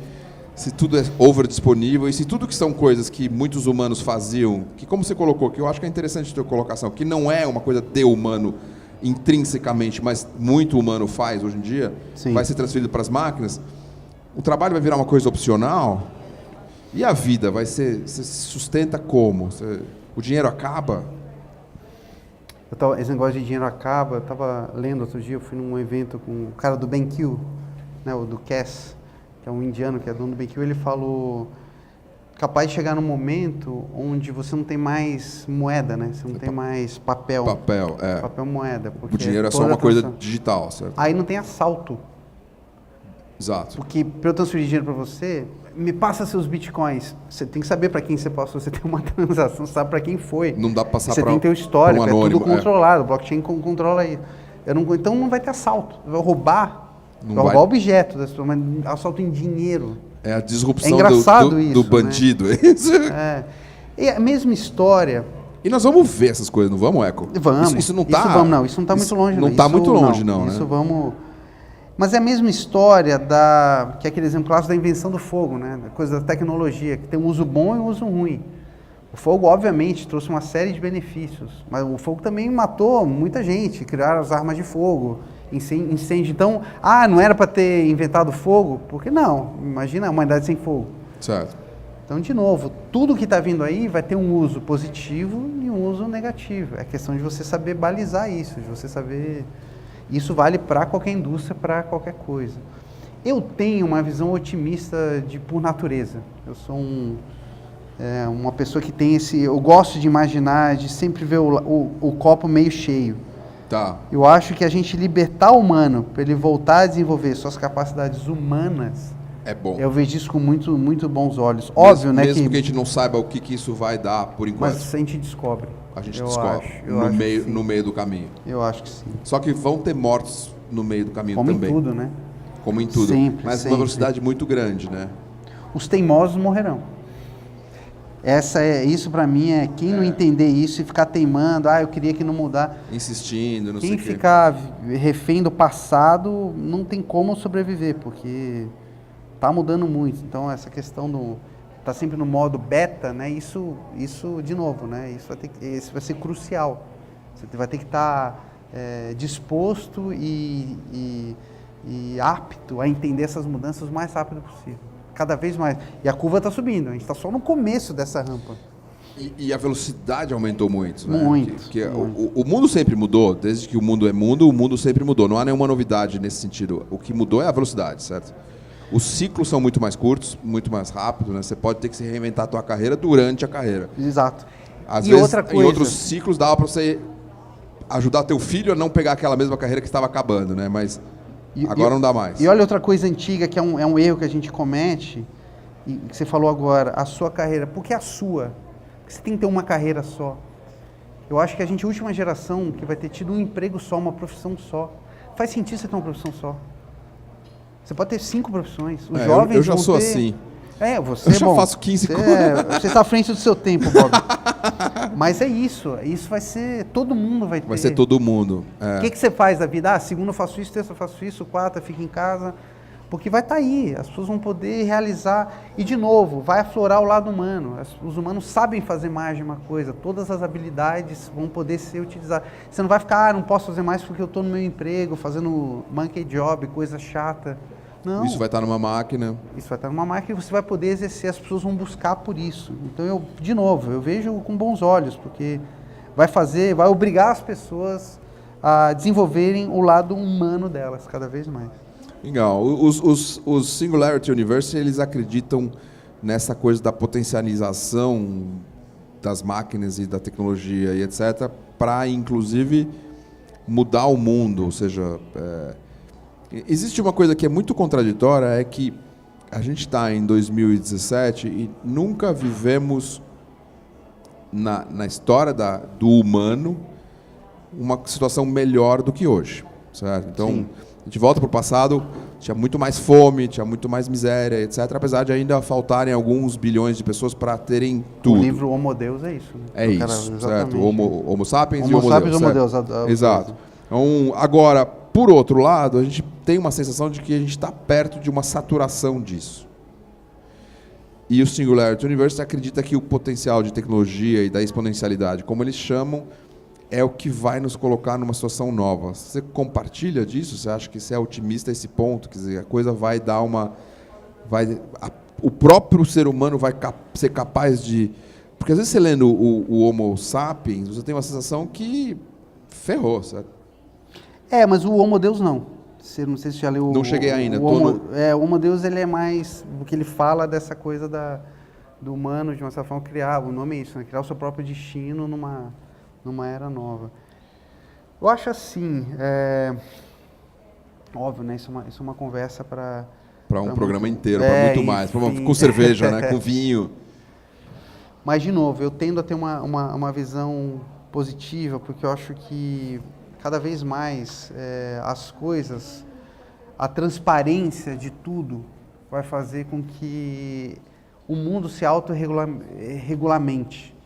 se tudo é over-disponível e se tudo que são coisas que muitos humanos faziam, que como você colocou, que eu acho que é interessante a tua colocação, que não é uma coisa de humano intrinsecamente, mas muito humano faz hoje em dia, Sim. vai ser transferido para as máquinas, o trabalho vai virar uma coisa opcional e a vida vai ser, você se sustenta como? O dinheiro acaba? Esse negócio de dinheiro acaba, eu estava lendo outro dia, eu fui num evento com o cara do BenQ, né, o do Cass, que é um indiano que é dono do BenQ, ele falou capaz de chegar num momento onde você não tem mais moeda, né? Você não tem mais papel. Papel, é. Papel moeda. O dinheiro é só toda uma coisa transação. digital, certo? Aí não tem assalto. Exato. Porque para eu transferir dinheiro para você, me passa seus bitcoins. Você tem que saber para quem você passou. Você tem uma transação, você sabe para quem foi. Não dá para passar Você para tem teu histórico, um anônimo, é tudo controlado. O blockchain controla isso. Então não vai ter assalto. Vai roubar. Não Vai vai- roubar objetos das pessoas, mas assalto em dinheiro. É a disrupção É engraçado do isso, bandido. É isso. É. E a mesma história. E nós vamos ver essas coisas, não vamos, Eco? Vamos. Isso não tá. Isso não está muito longe. Não está muito longe, não, Isso né? vamos. Mas é a mesma história que é aquele exemplo clássico da invenção do fogo, né? Da coisa da tecnologia, que tem um uso bom e um uso ruim. O fogo, obviamente, trouxe uma série de benefícios, mas o fogo também matou muita gente, criaram as armas de fogo, incêndio. Então, não era para ter inventado fogo? Por que não? Imagina a humanidade sem fogo. Certo. Então, de novo, tudo que está vindo aí vai ter um uso positivo e um uso negativo. É questão de você saber balizar isso, de você saber... Isso vale para qualquer indústria, para qualquer coisa. Eu tenho uma visão otimista por natureza. Eu sou uma pessoa que tem esse... Eu gosto de imaginar, de sempre ver o copo meio cheio. Tá. Eu acho que a gente libertar o humano para ele voltar a desenvolver suas capacidades humanas, É bom. eu vejo isso com muito, muito bons olhos. Óbvio, né? Mesmo que a gente não saiba o que isso vai dar por enquanto. Mas a gente descobre. A gente Eu descobre acho no meio do caminho. Eu acho que sim. Só que vão ter mortos no meio do caminho Como também. em tudo, né? Como em tudo. Sempre, Mas sempre. uma velocidade muito grande, né? Os teimosos morrerão. Isso para mim é quem não entender isso e ficar teimando, eu queria que não mudar. Insistindo, não sei Quem o quê. ficar refém do passado não tem como sobreviver, porque tá mudando muito. Então essa questão tá sempre no modo beta, né? Isso de novo, né? Isso vai ser crucial. Você vai ter que estar disposto e apto a entender essas mudanças o mais rápido possível. Cada vez mais. E a curva está subindo, a gente está só no começo dessa rampa. E a velocidade aumentou muito, né? Muito, muito. O mundo sempre mudou, desde que o mundo é mundo, o mundo sempre mudou. Não há nenhuma novidade nesse sentido. O que mudou é a velocidade, certo? Os ciclos são muito mais curtos, muito mais rápidos, né? Você pode ter que se reinventar a tua carreira durante a carreira. Exato. Às E vezes, outra coisa, em outros ciclos, dava para você ajudar teu filho a não pegar aquela mesma carreira que estava acabando, né? Mas agora não dá mais. E olha outra coisa antiga, que é um erro que a gente comete, e que você falou agora, a sua carreira. Por que a sua? Porque você tem que ter uma carreira só. Eu acho que a gente é a última geração que vai ter tido um emprego só, uma profissão só. Faz sentido você ter uma profissão só. Você pode ter 5 profissões. Os jovens eu já vão sou ter... assim. Você Eu é já bom. faço 15 Você está à frente do seu tempo, Bob. Mas é isso. Isso vai ser... Todo mundo vai ter. Vai ser todo mundo. O que você faz da vida? Segunda eu faço isso, terça eu faço isso, quarta eu fico em casa. Porque vai estar aí. As pessoas vão poder realizar. E, de novo, vai aflorar o lado humano. Os humanos sabem fazer mais de uma coisa. Todas as habilidades vão poder ser utilizadas. Você não vai ficar, não posso fazer mais porque eu estou no meu emprego, fazendo monkey job, coisa chata. Não. Isso vai estar numa máquina. Isso vai estar numa máquina e você vai poder exercer, as pessoas vão buscar por isso. Então, eu vejo com bons olhos, porque vai obrigar as pessoas a desenvolverem o lado humano delas cada vez mais. Legal. Os Singularity University, eles acreditam nessa coisa da potencialização das máquinas e da tecnologia e etc., para, inclusive, mudar o mundo, ou seja, existe uma coisa que é muito contraditória, é que a gente está em 2017 e nunca vivemos na história do humano uma situação melhor do que hoje, certo? Então, sim, a gente volta para o passado, tinha muito mais fome, tinha muito mais miséria, etc. Apesar de ainda faltarem alguns bilhões de pessoas para terem tudo. O livro Homo Deus é isso. Né? É isso, certo? Homo sapiens e Homo sapiens, Homo Deus. Exato. Então, agora, por outro lado, a gente tem uma sensação de que a gente está perto de uma saturação disso. E o Singularity University acredita que o potencial de tecnologia e da exponencialidade, como eles chamam, é o que vai nos colocar numa situação nova. Você compartilha disso? Você acha que você é otimista a esse ponto? Quer dizer, a coisa vai dar uma... o próprio ser humano vai ser capaz de... Porque às vezes você lendo o Homo sapiens, você tem uma sensação que ferrou, certo? Mas o Homo Deus não. Não sei se você já leu... Não cheguei ainda. O Homo Deus, ele é mais... Porque ele fala dessa coisa do humano, de uma certa forma, criar... O nome é isso, né? Criar o seu próprio destino numa era nova. Eu acho assim, óbvio, né? Isso é uma conversa para um programa inteiro, para muito mais, com cerveja, né? Com vinho. Mas, de novo, eu tendo a ter uma visão positiva, porque eu acho que cada vez mais as coisas, a transparência de tudo vai fazer com que o mundo se autorregulamente.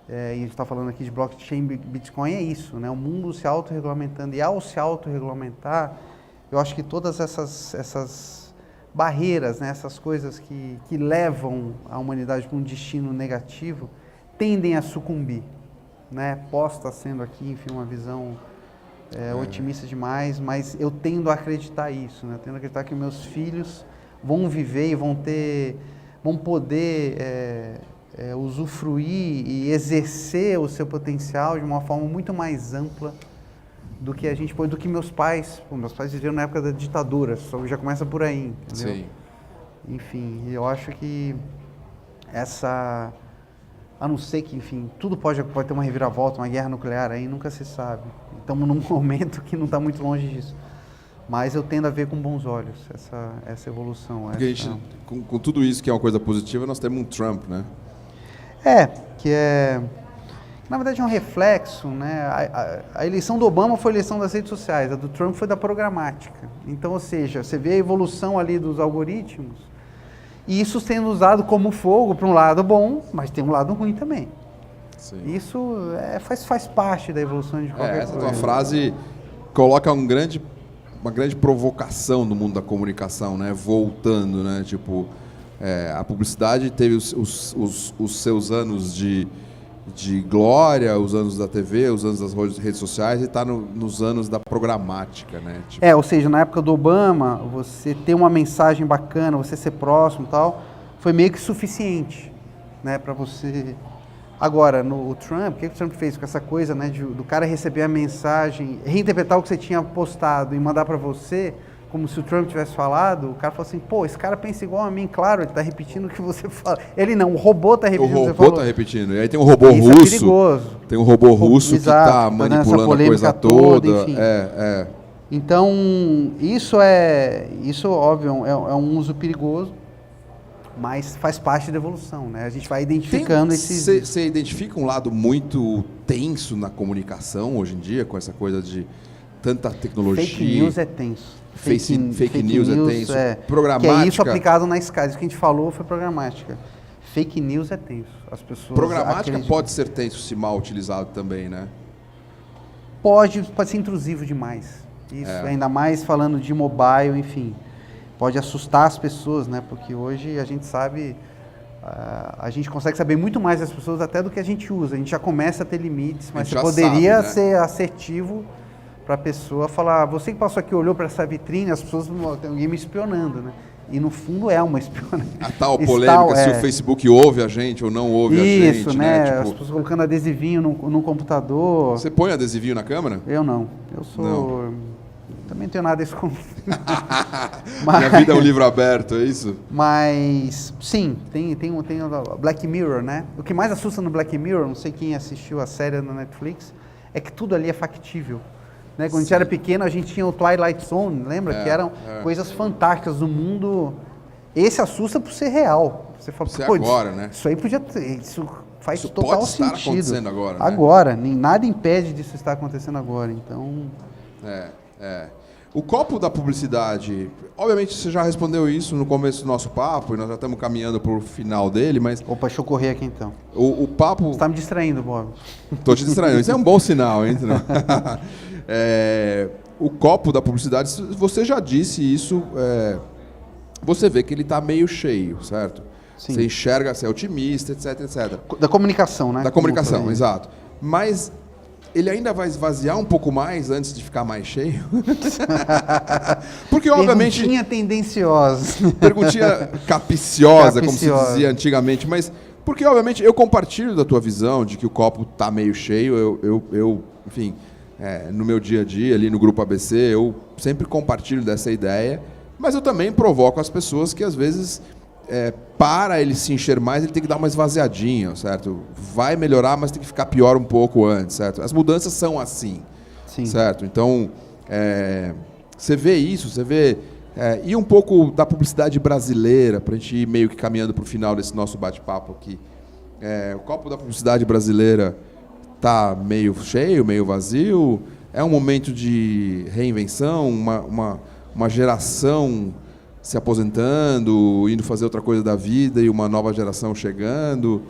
E a gente está falando aqui de blockchain, Bitcoin, é isso, né? O mundo se autorregulamentando, e ao se autorregulamentar, eu acho que todas essas barreiras, né? Essas coisas que levam a humanidade para um destino negativo, tendem a sucumbir, né? Posso estar sendo aqui, enfim, uma visão otimista demais, mas eu tendo a acreditar isso, né? Eu tendo a acreditar que meus filhos vão viver e vão poder usufruir e exercer o seu potencial de uma forma muito mais ampla do que do que meus pais. Meus pais viveram na época da ditadura, só já começa por aí, entendeu? Sim. Enfim, eu acho que a não ser que, enfim, tudo pode ter uma reviravolta, uma guerra nuclear aí, nunca se sabe. Estamos num momento que não está muito longe disso. Mas eu tendo a ver com bons olhos essa evolução. Porque a gente, com tudo isso que é uma coisa positiva, nós temos um Trump, né? Na verdade é um reflexo, né? A eleição do Obama foi a eleição das redes sociais, a do Trump foi da programática. Então, ou seja, você vê a evolução ali dos algoritmos, e isso sendo usado como fogo para um lado bom, mas tem um lado ruim também. Sim. Isso faz parte da evolução de qualquer coisa. Essa tua frase coloca uma grande provocação no mundo da comunicação, né? Voltando, né? Tipo, a publicidade teve os seus anos de glória, os anos da TV, os anos das redes sociais, e está nos anos da programática, né? Tipo... ou seja, na época do Obama, você ter uma mensagem bacana, você ser próximo e tal, foi meio que suficiente, né, para você... Agora, o Trump, o que o Trump fez com essa coisa, né, do cara receber a mensagem, reinterpretar o que você tinha postado e mandar para você, como se o Trump tivesse falado, o cara falou assim, pô, esse cara pensa igual a mim, claro, ele está repetindo o que você fala. Ele não, o robô está repetindo o que você falou. O robô está repetindo, e aí tem um robô russo, é perigoso. Tem um robô russo que está manipulando a coisa toda. Enfim. Então, isso óbvio, é um uso perigoso, mas faz parte da evolução, né? A gente vai identificando esses... Você identifica um lado muito tenso na comunicação hoje em dia, com essa coisa de tanta tecnologia? Fake news é tenso. Fake news é tenso. Programática... Que é isso aplicado na escala. Isso que a gente falou foi programática. Fake news é tenso. As pessoas programática pode ser tenso se mal utilizado também, né? Pode ser intrusivo demais. Isso, ainda mais falando de mobile, enfim. Pode assustar as pessoas, né? Porque hoje a gente sabe, a gente consegue saber muito mais das pessoas até do que a gente usa. A gente já começa a ter limites, mas você poderia ser assertivo para a pessoa falar, você que passou aqui olhou para essa vitrine, as pessoas, tem alguém me espionando, né? E no fundo é uma espionagem. A tal polêmica, se o Facebook ouve a gente ou não ouve a gente. Isso, né? Tipo... As pessoas colocando adesivinho no computador. Você põe adesivinho na câmera? Eu não. Eu sou... Não. Também não tenho nada a esconder. Minha vida é um livro aberto, é isso? Mas, sim, tem o Black Mirror, né? O que mais assusta no Black Mirror, não sei quem assistiu a série na Netflix, é que tudo ali é factível. Né? Quando a gente era pequeno, a gente tinha o Twilight Zone, lembra? Que eram coisas fantásticas do mundo. Esse assusta por ser real. Você fala, pô, agora, né? Isso aí podia ter, isso faz isso total pode sentido. Estar acontecendo agora, né? Agora, nada impede disso estar acontecendo agora, então... O copo da publicidade, obviamente você já respondeu isso no começo do nosso papo, e nós já estamos caminhando para o final dele, mas... Opa, deixa eu correr aqui então. O papo... Você está me distraindo, Bob. Estou te distraindo, isso é um bom sinal, hein? O copo da publicidade, você já disse isso, você vê que ele está meio cheio, certo? Sim. Você enxerga, você é otimista, etc, etc. Da comunicação, né? Da comunicação, exato. Mas... ele ainda vai esvaziar um pouco mais antes de ficar mais cheio? Porque, obviamente... Perguntinha tendenciosa. Perguntinha capiciosa, como se dizia antigamente. Mas, porque, obviamente, eu compartilho da tua visão de que o copo está meio cheio. Eu enfim, no meu dia a dia, ali no Grupo ABC, eu sempre compartilho dessa ideia. Mas eu também provoco as pessoas que, às vezes... para ele se encher mais, ele tem que dar uma esvaziadinha, certo? Vai melhorar, mas tem que ficar pior um pouco antes, certo? As mudanças são assim, sim. Certo? Então, você vê isso, você vê... e um pouco da publicidade brasileira, para a gente ir meio que caminhando para o final desse nosso bate-papo aqui. O copo da publicidade brasileira está meio cheio, meio vazio? É um momento de reinvenção, uma geração... se aposentando, indo fazer outra coisa da vida e uma nova geração chegando.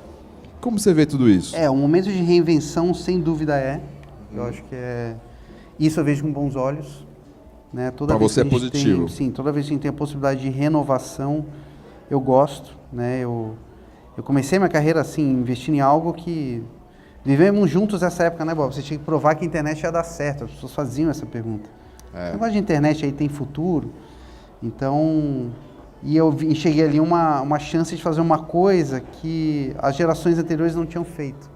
Como você vê tudo isso? Um momento de reinvenção, sem dúvida Eu acho que isso eu vejo com bons olhos. Né? Para você é positivo? Sim, toda vez que a gente tem a possibilidade de renovação, eu gosto. Né? Eu comecei minha carreira assim, investindo em algo que... Vivemos juntos nessa época, né, Bob? Você tinha que provar que a internet ia dar certo. As pessoas faziam essa pergunta. O negócio de internet aí tem futuro? Então, e eu enxerguei ali uma chance de fazer uma coisa que as gerações anteriores não tinham feito.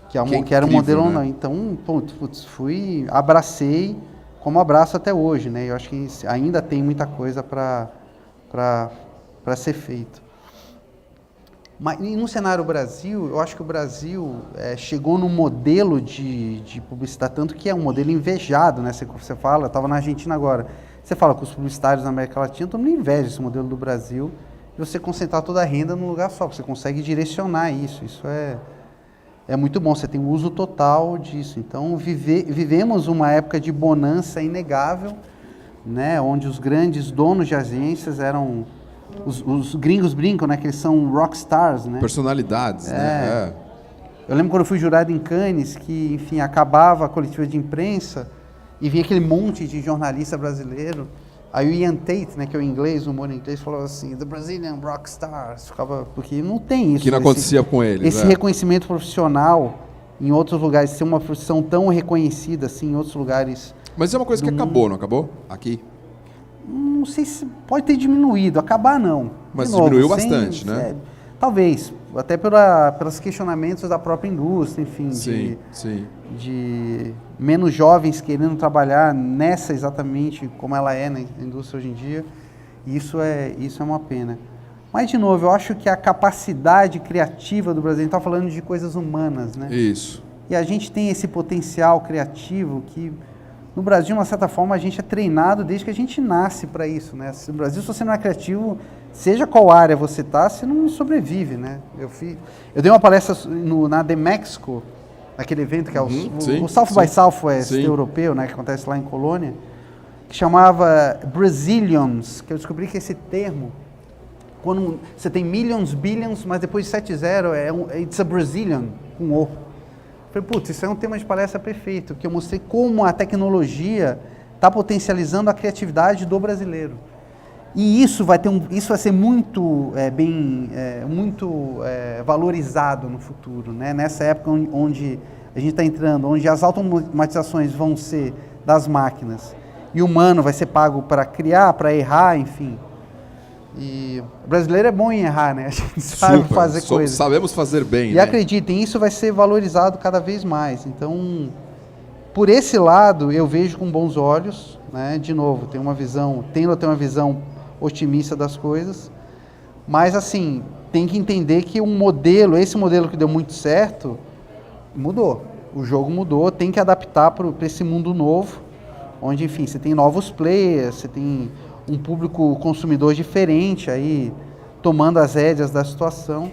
Que era um modelo, né? Não. Então, abracei como abraço até hoje, né? Eu acho que ainda tem muita coisa para ser feito. Mas no cenário Brasil, eu acho que o Brasil chegou num modelo de publicidade, tanto que é um modelo invejado, né? Você fala, eu estava na Argentina agora. Você fala com os publicitários na América Latina, todo mundo inveja esse modelo do Brasil, e você concentrar toda a renda num lugar só, você consegue direcionar isso. Isso é muito bom, você tem o uso total disso. Então, vivemos uma época de bonança inegável, né, onde os grandes donos de agências eram... Os gringos brincam, né, que eles são rockstars, né? Personalidades, né? Eu lembro quando eu fui jurado em Cannes, que, enfim, acabava a coletiva de imprensa, e vinha aquele monte de jornalista brasileiro. Aí o Ian Tate, né, que é o inglês, o humor em inglês, falou assim, The Brazilian Rockstars, porque não tem isso. Que não acontecia com eles. Esse reconhecimento profissional em outros lugares, ser uma profissão tão reconhecida assim em outros lugares. Mas é uma coisa que acabou, não acabou? Aqui? Não sei se pode ter diminuído, acabar não. Mas diminuiu bastante, né? Talvez, até pelos questionamentos da própria indústria, enfim, de menos jovens querendo trabalhar nessa exatamente como ela é na indústria hoje em dia. Isso é uma pena. Mas, de novo, eu acho que a capacidade criativa do Brasil, a gente está falando de coisas humanas, né? Isso. E a gente tem esse potencial criativo que, no Brasil, de uma certa forma, a gente é treinado desde que a gente nasce para isso, né? No Brasil, se você não é criativo, seja qual área você está, você não sobrevive, né? Eu dei uma palestra na The Mexico, naquele evento que é o South by Southwest europeu, né? Que acontece lá em Colônia, que chamava Brazilians, que eu descobri que esse termo, quando você tem millions, billions, mas depois de 7-0 it's a Brazilian, com O. Eu falei, isso é um tema de palestra perfeito, porque eu mostrei como a tecnologia está potencializando a criatividade do brasileiro. E isso vai ser muito valorizado no futuro, né? Nessa época onde a gente está entrando, onde as automatizações vão ser das máquinas e o humano vai ser pago para criar, para errar, enfim. E o brasileiro é bom em errar, né? A gente sabe fazer coisas. Sabemos fazer bem, E acreditem, isso vai ser valorizado cada vez mais. Então, por esse lado, eu vejo com bons olhos, né? De novo, tendo a ter uma visão otimista das coisas. Mas, assim, tem que entender que esse modelo que deu muito certo, mudou. O jogo mudou, tem que adaptar para esse mundo novo. onde, enfim, você tem novos players, você tem um público consumidor diferente aí, tomando as rédeas da situação.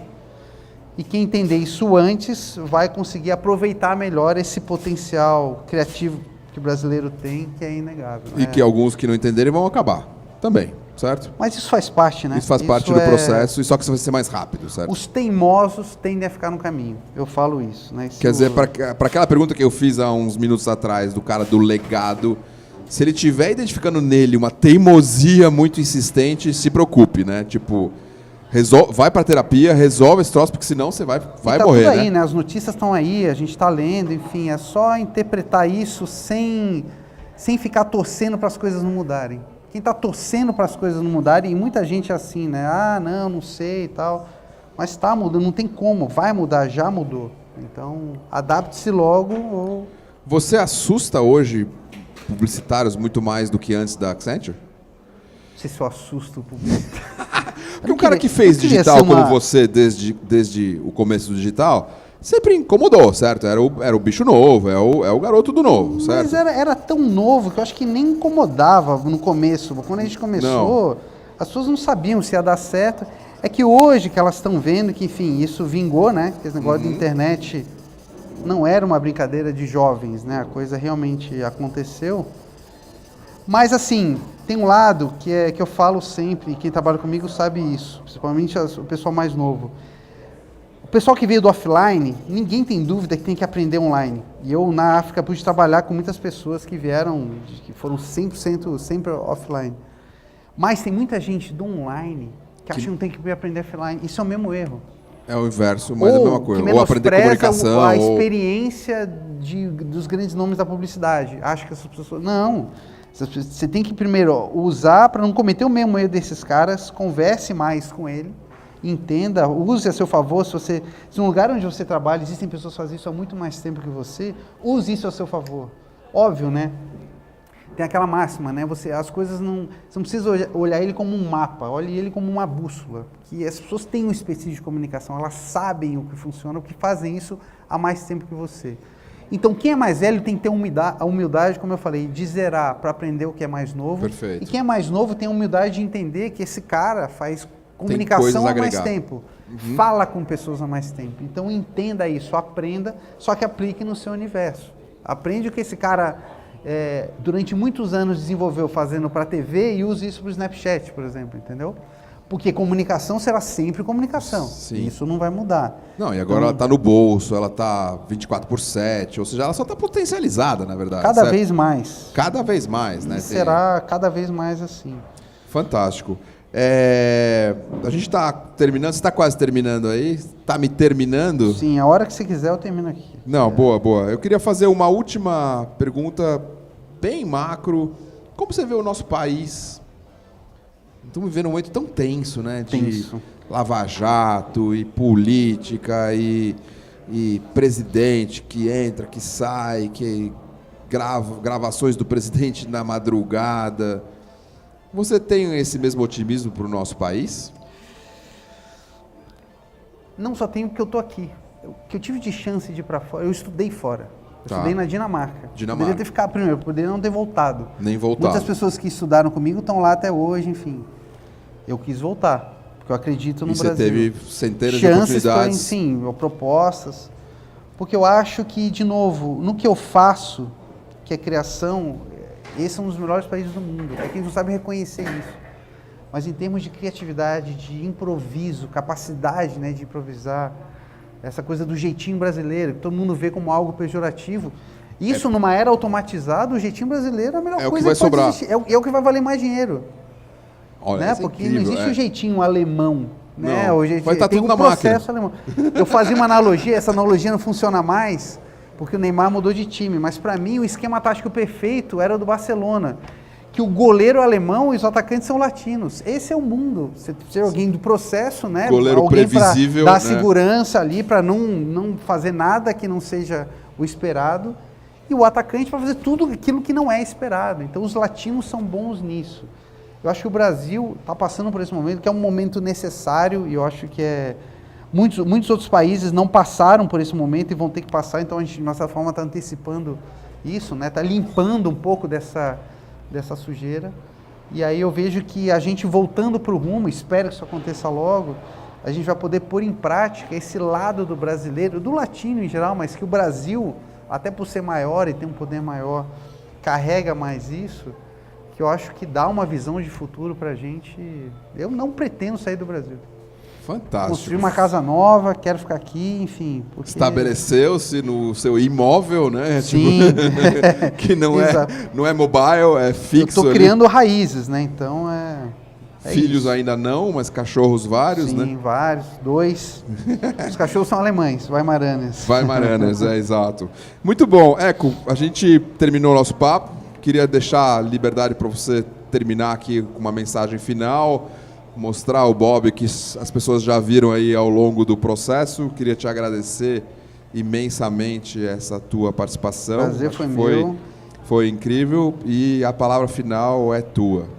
E quem entender isso antes vai conseguir aproveitar melhor esse potencial criativo que o brasileiro tem, que é inegável. E que alguns que não entenderem vão acabar também, certo? Mas isso faz parte, né? Isso faz parte do processo, e só que isso vai ser mais rápido, certo? Os teimosos tendem a ficar no caminho. Eu falo isso, né? Quer dizer, para aquela pergunta que eu fiz há uns minutos atrás, do cara do legado, se ele estiver identificando nele uma teimosia muito insistente, se preocupe, né? Tipo, vai pra terapia, resolve esse troço, porque senão você vai tá morrer, tudo aí, né? As notícias estão aí, a gente está lendo, enfim, é só interpretar isso sem ficar torcendo para as coisas não mudarem. Quem está torcendo para as coisas não mudarem, e muita gente é assim, né? Ah, não sei e tal. Mas está mudando, não tem como, vai mudar, já mudou. Então, adapte-se logo ou... Você assusta hoje publicitários muito mais do que antes da Accenture? Não sei se eu assusto o publicitário. Porque um cara que fez digital como você desde o começo do digital, sempre incomodou, certo? Era o bicho novo, é o garoto do novo, certo? Mas era tão novo que eu acho que nem incomodava no começo. Quando a gente começou, as pessoas não sabiam se ia dar certo. É que hoje que elas estão vendo que, enfim, isso vingou, né? Que esse negócio de internet não era uma brincadeira de jovens, né? A coisa realmente aconteceu. Mas, assim, tem um lado que eu falo sempre, e quem trabalha comigo sabe isso, principalmente o pessoal mais novo. O pessoal que veio do offline, ninguém tem dúvida que tem que aprender online. E eu, na África, pude trabalhar com muitas pessoas que que foram 100% sempre offline. Mas tem muita gente do online que acha que não tem que aprender offline. Isso é o mesmo erro. É o inverso, mas é a mesma coisa. Ou aprender comunicação. A experiência dos grandes nomes da publicidade. Acho que essas pessoas... Não. Você tem que primeiro usar para não cometer o mesmo erro desses caras, converse mais com ele, entenda, use a seu favor. Se no lugar onde você trabalha existem pessoas que fazem isso há muito mais tempo que você, use isso a seu favor. Óbvio, né? Tem aquela máxima, né? As coisas não... Você não precisa olhar ele como um mapa, olhe ele como uma bússola. Que as pessoas têm um específico de comunicação, elas sabem o que funciona, porque fazem isso há mais tempo que você. Então, quem é mais velho tem que ter a humildade, como eu falei, de zerar para aprender o que é mais novo. Perfeito. E quem é mais novo tem a humildade de entender que esse cara faz comunicação há mais tempo. Fala com pessoas há mais tempo. Então, entenda isso, aprenda, só que aplique no seu universo. Aprende o que esse cara, durante muitos anos, desenvolveu fazendo para a TV e use isso para o Snapchat, por exemplo, entendeu? Porque comunicação será sempre comunicação. Sim. Isso não vai mudar. Não, e agora ela está no bolso, ela está 24/7, ou seja, ela só está potencializada, na verdade. Cada vez mais. Cada vez mais, né? E será cada vez mais assim. Fantástico. A gente está terminando, você está quase terminando aí? Está me terminando? Sim, a hora que você quiser eu termino aqui. Não, boa. Eu queria fazer uma última pergunta bem macro. Como você vê o nosso país? Estamos vivendo um momento tão tenso, né? De Lava Jato e política e presidente que entra, que sai, que gravações do presidente na madrugada. Você tem esse mesmo otimismo para o nosso país? Não só tenho porque eu estou aqui. O que eu tive de chance de ir para fora, eu estudei fora. Estudei na Dinamarca. Poderia ter ficado primeiro, poderia não ter voltado. Nem voltado. Muitas pessoas que estudaram comigo estão lá até hoje, enfim. Eu quis voltar, porque eu acredito no Brasil. E você teve centenas de oportunidades. Sim, propostas. Porque eu acho que, de novo, no que eu faço, que é criação, esse é um dos melhores países do mundo. É que a gente não sabe reconhecer isso. Mas em termos de criatividade, de improviso, capacidade, né, de improvisar, essa coisa do jeitinho brasileiro, que todo mundo vê como algo pejorativo. Isso, numa era automatizada, o jeitinho brasileiro é a melhor coisa que pode existir. É o que vai valer mais dinheiro. Olha, né? Porque incrível, não existe o jeitinho alemão. Né? Não, vai estar tudo na processo máquina. Alemão. Eu fazia uma analogia, essa analogia não funciona mais, porque o Neymar mudou de time. Mas para mim, o esquema tático perfeito era o do Barcelona. Que o goleiro alemão e os atacantes são latinos. Esse é o mundo. Você precisa de alguém do processo, né? Goleiro alguém previsível, dar né? segurança ali para não fazer nada que não seja o esperado. E o atacante para fazer tudo aquilo que não é esperado. Então os latinos são bons nisso. Eu acho que o Brasil está passando por esse momento, que é um momento necessário, e eu acho que é Muitos outros países não passaram por esse momento e vão ter que passar, então a gente, de nossa forma, está antecipando isso, né? Está limpando um pouco dessa sujeira. E aí eu vejo que a gente voltando para o rumo, espero que isso aconteça logo, a gente vai poder pôr em prática esse lado do brasileiro, do latino em geral, mas que o Brasil, até por ser maior e ter um poder maior, carrega mais isso, que eu acho que dá uma visão de futuro para a gente. Eu não pretendo sair do Brasil. Fantástico. Construir uma casa nova, quero ficar aqui, enfim. Porque... Estabeleceu-se no seu imóvel, né? Sim. Tipo, que não é mobile, é fixo. Eu estou criando raízes, né? Então Filhos isso. ainda não, mas cachorros vários, Sim, né? Sim, vários, 2. Os cachorros são alemães, Weimaranas. Weimaranas, exato. Muito bom. Eco, a gente terminou o nosso papo. Queria deixar a liberdade para você terminar aqui com uma mensagem final, mostrar ao Bob que as pessoas já viram aí ao longo do processo. Queria te agradecer imensamente essa tua participação. Prazer foi meu. Foi incrível e a palavra final é tua.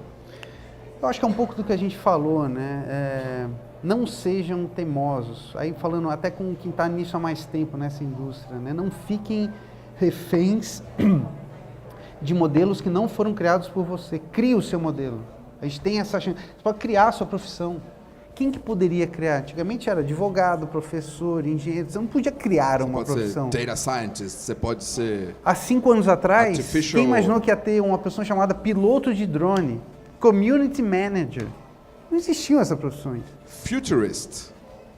Eu acho que é um pouco do que a gente falou, né? Não sejam teimosos. Aí falando até com quem está nisso há mais tempo nessa indústria, né? Não fiquem reféns de modelos que não foram criados por você. Crie o seu modelo. A gente tem essa chance. Você pode criar a sua profissão. Quem que poderia criar? Antigamente era advogado, professor, engenheiro. Você não podia criar uma profissão. Você pode ser data scientist, você pode ser... Há 5 anos atrás, quem imaginou que ia ter uma pessoa chamada piloto de drone? Community Manager. Não existiam essas profissões. Futurist.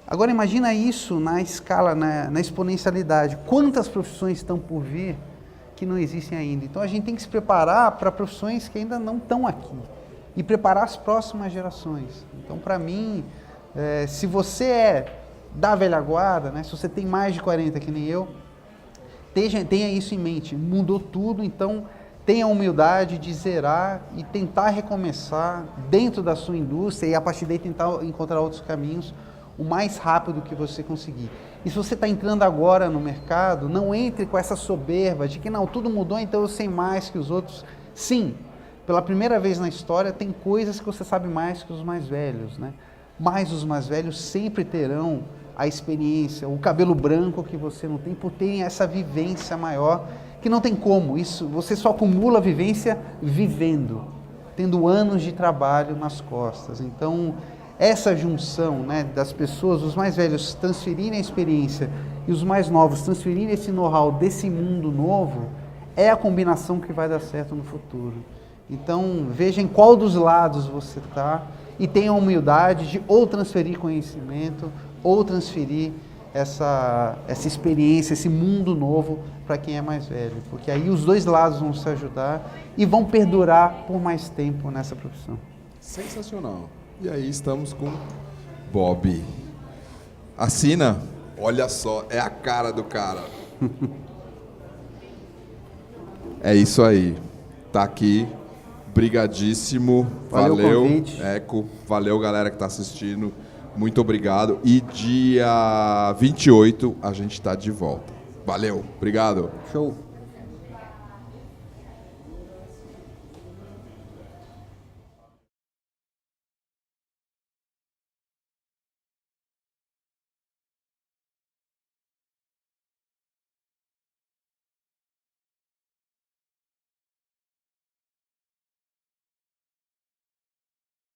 Agora imagina isso na escala, na exponencialidade. Quantas profissões estão por vir que não existem ainda? Então a gente tem que se preparar para profissões que ainda não estão aqui. E preparar as próximas gerações. Então para mim, se você é da velha guarda, né, se você tem mais de 40 que nem eu, tenha isso em mente. Mudou tudo, então... Tenha a humildade de zerar e tentar recomeçar dentro da sua indústria e a partir daí tentar encontrar outros caminhos o mais rápido que você conseguir. E se você está entrando agora no mercado, não entre com essa soberba de que não, tudo mudou, então eu sei mais que os outros. Sim, pela primeira vez na história tem coisas que você sabe mais que os mais velhos, né? Mas os mais velhos sempre terão a experiência, o cabelo branco que você não tem, por terem essa vivência maior, que não tem como, isso você só acumula vivência vivendo, tendo anos de trabalho nas costas. Então, essa junção, né, das pessoas, os mais velhos transferirem a experiência e os mais novos transferirem esse know-how desse mundo novo, é a combinação que vai dar certo no futuro. Então, veja em qual dos lados você está e tenha a humildade de ou transferir conhecimento ou transferir essa experiência, esse mundo novo para quem é mais velho, porque aí os dois lados vão se ajudar e vão perdurar por mais tempo nessa profissão. Sensacional. E aí estamos com Bob. Assina, olha só, é a cara do cara. É isso aí. Tá aqui. Brigadíssimo. Valeu, Eco. Valeu, galera que está assistindo. Muito obrigado. E dia 28 a gente está de volta. Valeu. Obrigado. Show.